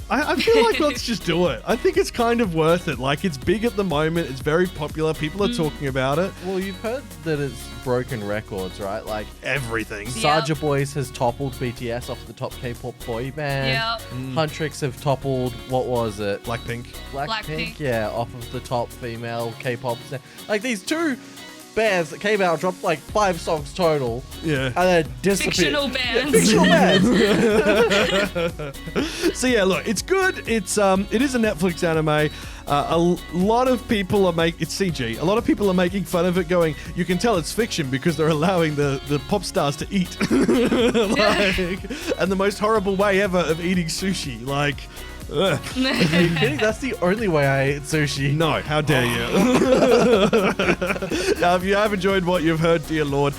I feel like let's just do it. I think it's kind of worth it. Like, it's big at the moment. It's very popular. People are talking about it. Well, you've heard that it's broken records, right? Like everything. Saja Boys has toppled BTS off the top K-pop boy band. Yep. Huntrix have toppled, what was it? Blackpink. Blackpink. Yeah, off of the top female K-pop. Like these two bands that came out, dropped like 5 songs total. Yeah. And then disappeared. Fictional bands. Fictional bands. So yeah, look, it's good. It is a Netflix anime. A lot of people are it's CG. A lot of people are making fun of it, going, you can tell it's fiction because they're allowing the pop stars to eat. And the most horrible way ever of eating sushi. Like, ugh. Are you kidding? That's the only way I ate sushi. No, how dare you? Now, if you have enjoyed what you've heard, dear Lord,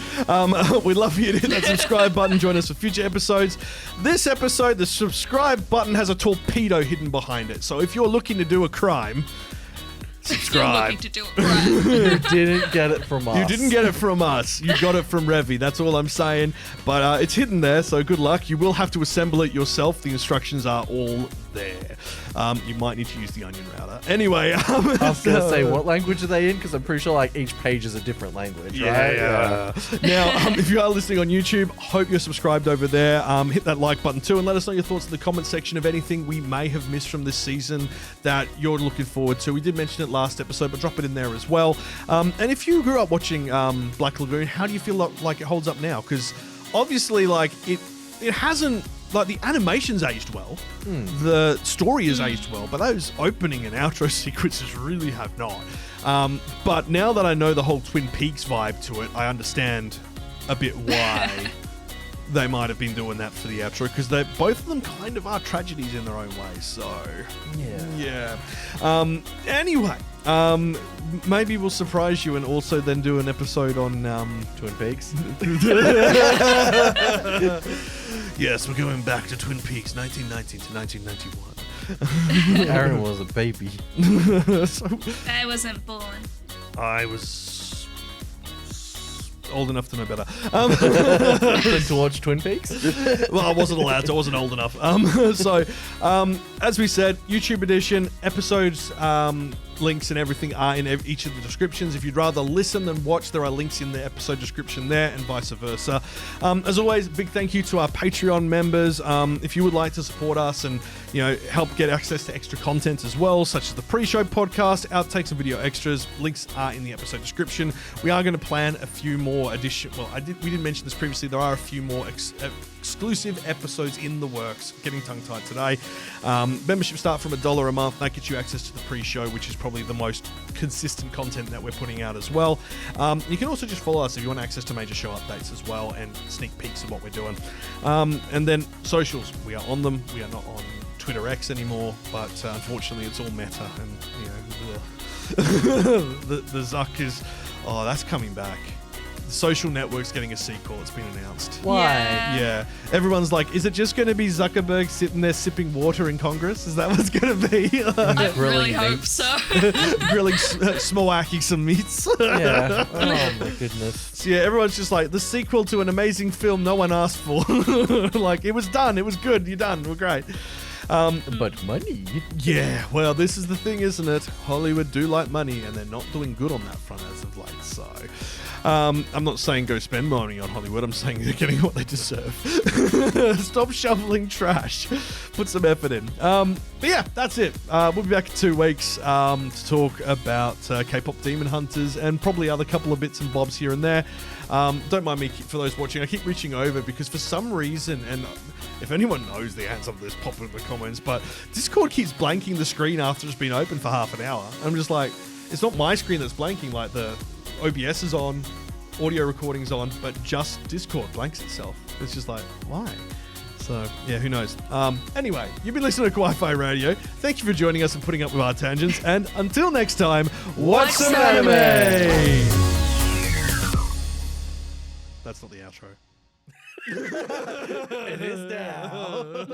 we'd love for you to hit that subscribe button. Join us for future episodes. This episode, the subscribe button has a torpedo hidden behind it. So if you're looking to do a crime, subscribe. To do it right. You didn't get it from us. You didn't get it from us. You got it from Revy. That's all I'm saying. But it's hidden there, so good luck. You will have to assemble it yourself. The instructions are all there. You might need to use the onion router. Anyway. I was going to say, what language are they in? Because I'm pretty sure like each page is a different language, right? Yeah. Now, if you are listening on YouTube, hope you're subscribed over there. Hit that like button too, and let us know your thoughts in the comment section of anything we may have missed from this season that you're looking forward to. We did mention it last episode, but drop it in there as well. And if you grew up watching Black Lagoon, how do you feel like it holds up now? Because obviously, like, it hasn't, like, the animation's aged well, the story has aged well, but those opening and outro sequences really have not. But now that I know the whole Twin Peaks vibe to it, I understand a bit why they might have been doing that for the outro, because both of them kind of are tragedies in their own way. So yeah. Anyway, maybe we'll surprise you and also then do an episode on Twin Peaks. Yes, we're going back to Twin Peaks, 1990 to 1991. Aaron was a baby. I wasn't born. I was old enough to know better. To watch Twin Peaks? Well, I wasn't allowed to. I wasn't old enough. As we said, YouTube edition, episodes, links and everything are in each of the descriptions. If you'd rather listen than watch, there are links in the episode description there, and vice versa. As always, big thank you to our Patreon members. If you would like to support us and help get access to extra content as well, such as the pre-show podcast, outtakes and video extras, links are in the episode description. We are going to plan a few more additions. Well, we did mention this previously. There are a few more exclusive episodes in the works. Getting tongue-tied today. Membership start from $1 a month. That gets you access to the pre-show, which is probably the most consistent content that we're putting out as well. You can also just follow us if you want access to major show updates as well and sneak peeks of what we're doing. And then socials, we are on them. We are not on Twitter X anymore, but unfortunately it's all meta, and the Zuck is that's coming back. The Social Network's getting a sequel. It's been announced. Why? Yeah. Everyone's like, is it just going to be Zuckerberg sitting there sipping water in Congress? Is that what's going to be? I really hope so. Grilling, smacking some meats. Yeah. Oh my goodness. So yeah, everyone's just like, the sequel to an amazing film no one asked for. Like, it was done. It was good. You're done. We're great. But money. Yeah, well, this is the thing, isn't it? Hollywood do like money, and they're not doing good on that front as of late. So, I'm not saying go spend money on Hollywood. I'm saying they're getting what they deserve. Stop shoveling trash. Put some effort in. But yeah, that's it. We'll be back in 2 weeks to talk about K-pop Demon Hunters and probably other couple of bits and bobs here and there. Don't mind me, for those watching, I keep reaching over because for some reason, and if anyone knows the answer to this, pop it in the comments, but Discord keeps blanking the screen after it's been open for half an hour. I'm just like, it's not my screen that's blanking, like the OBS is on, audio recording's on, but just Discord blanks itself. It's just like, why? So, yeah, who knows? Anyway, you've been listening to Kawaii-Fi Radio. Thank you for joining us and putting up with our tangents. And until next time, watch some anime! That's not the outro. It is now.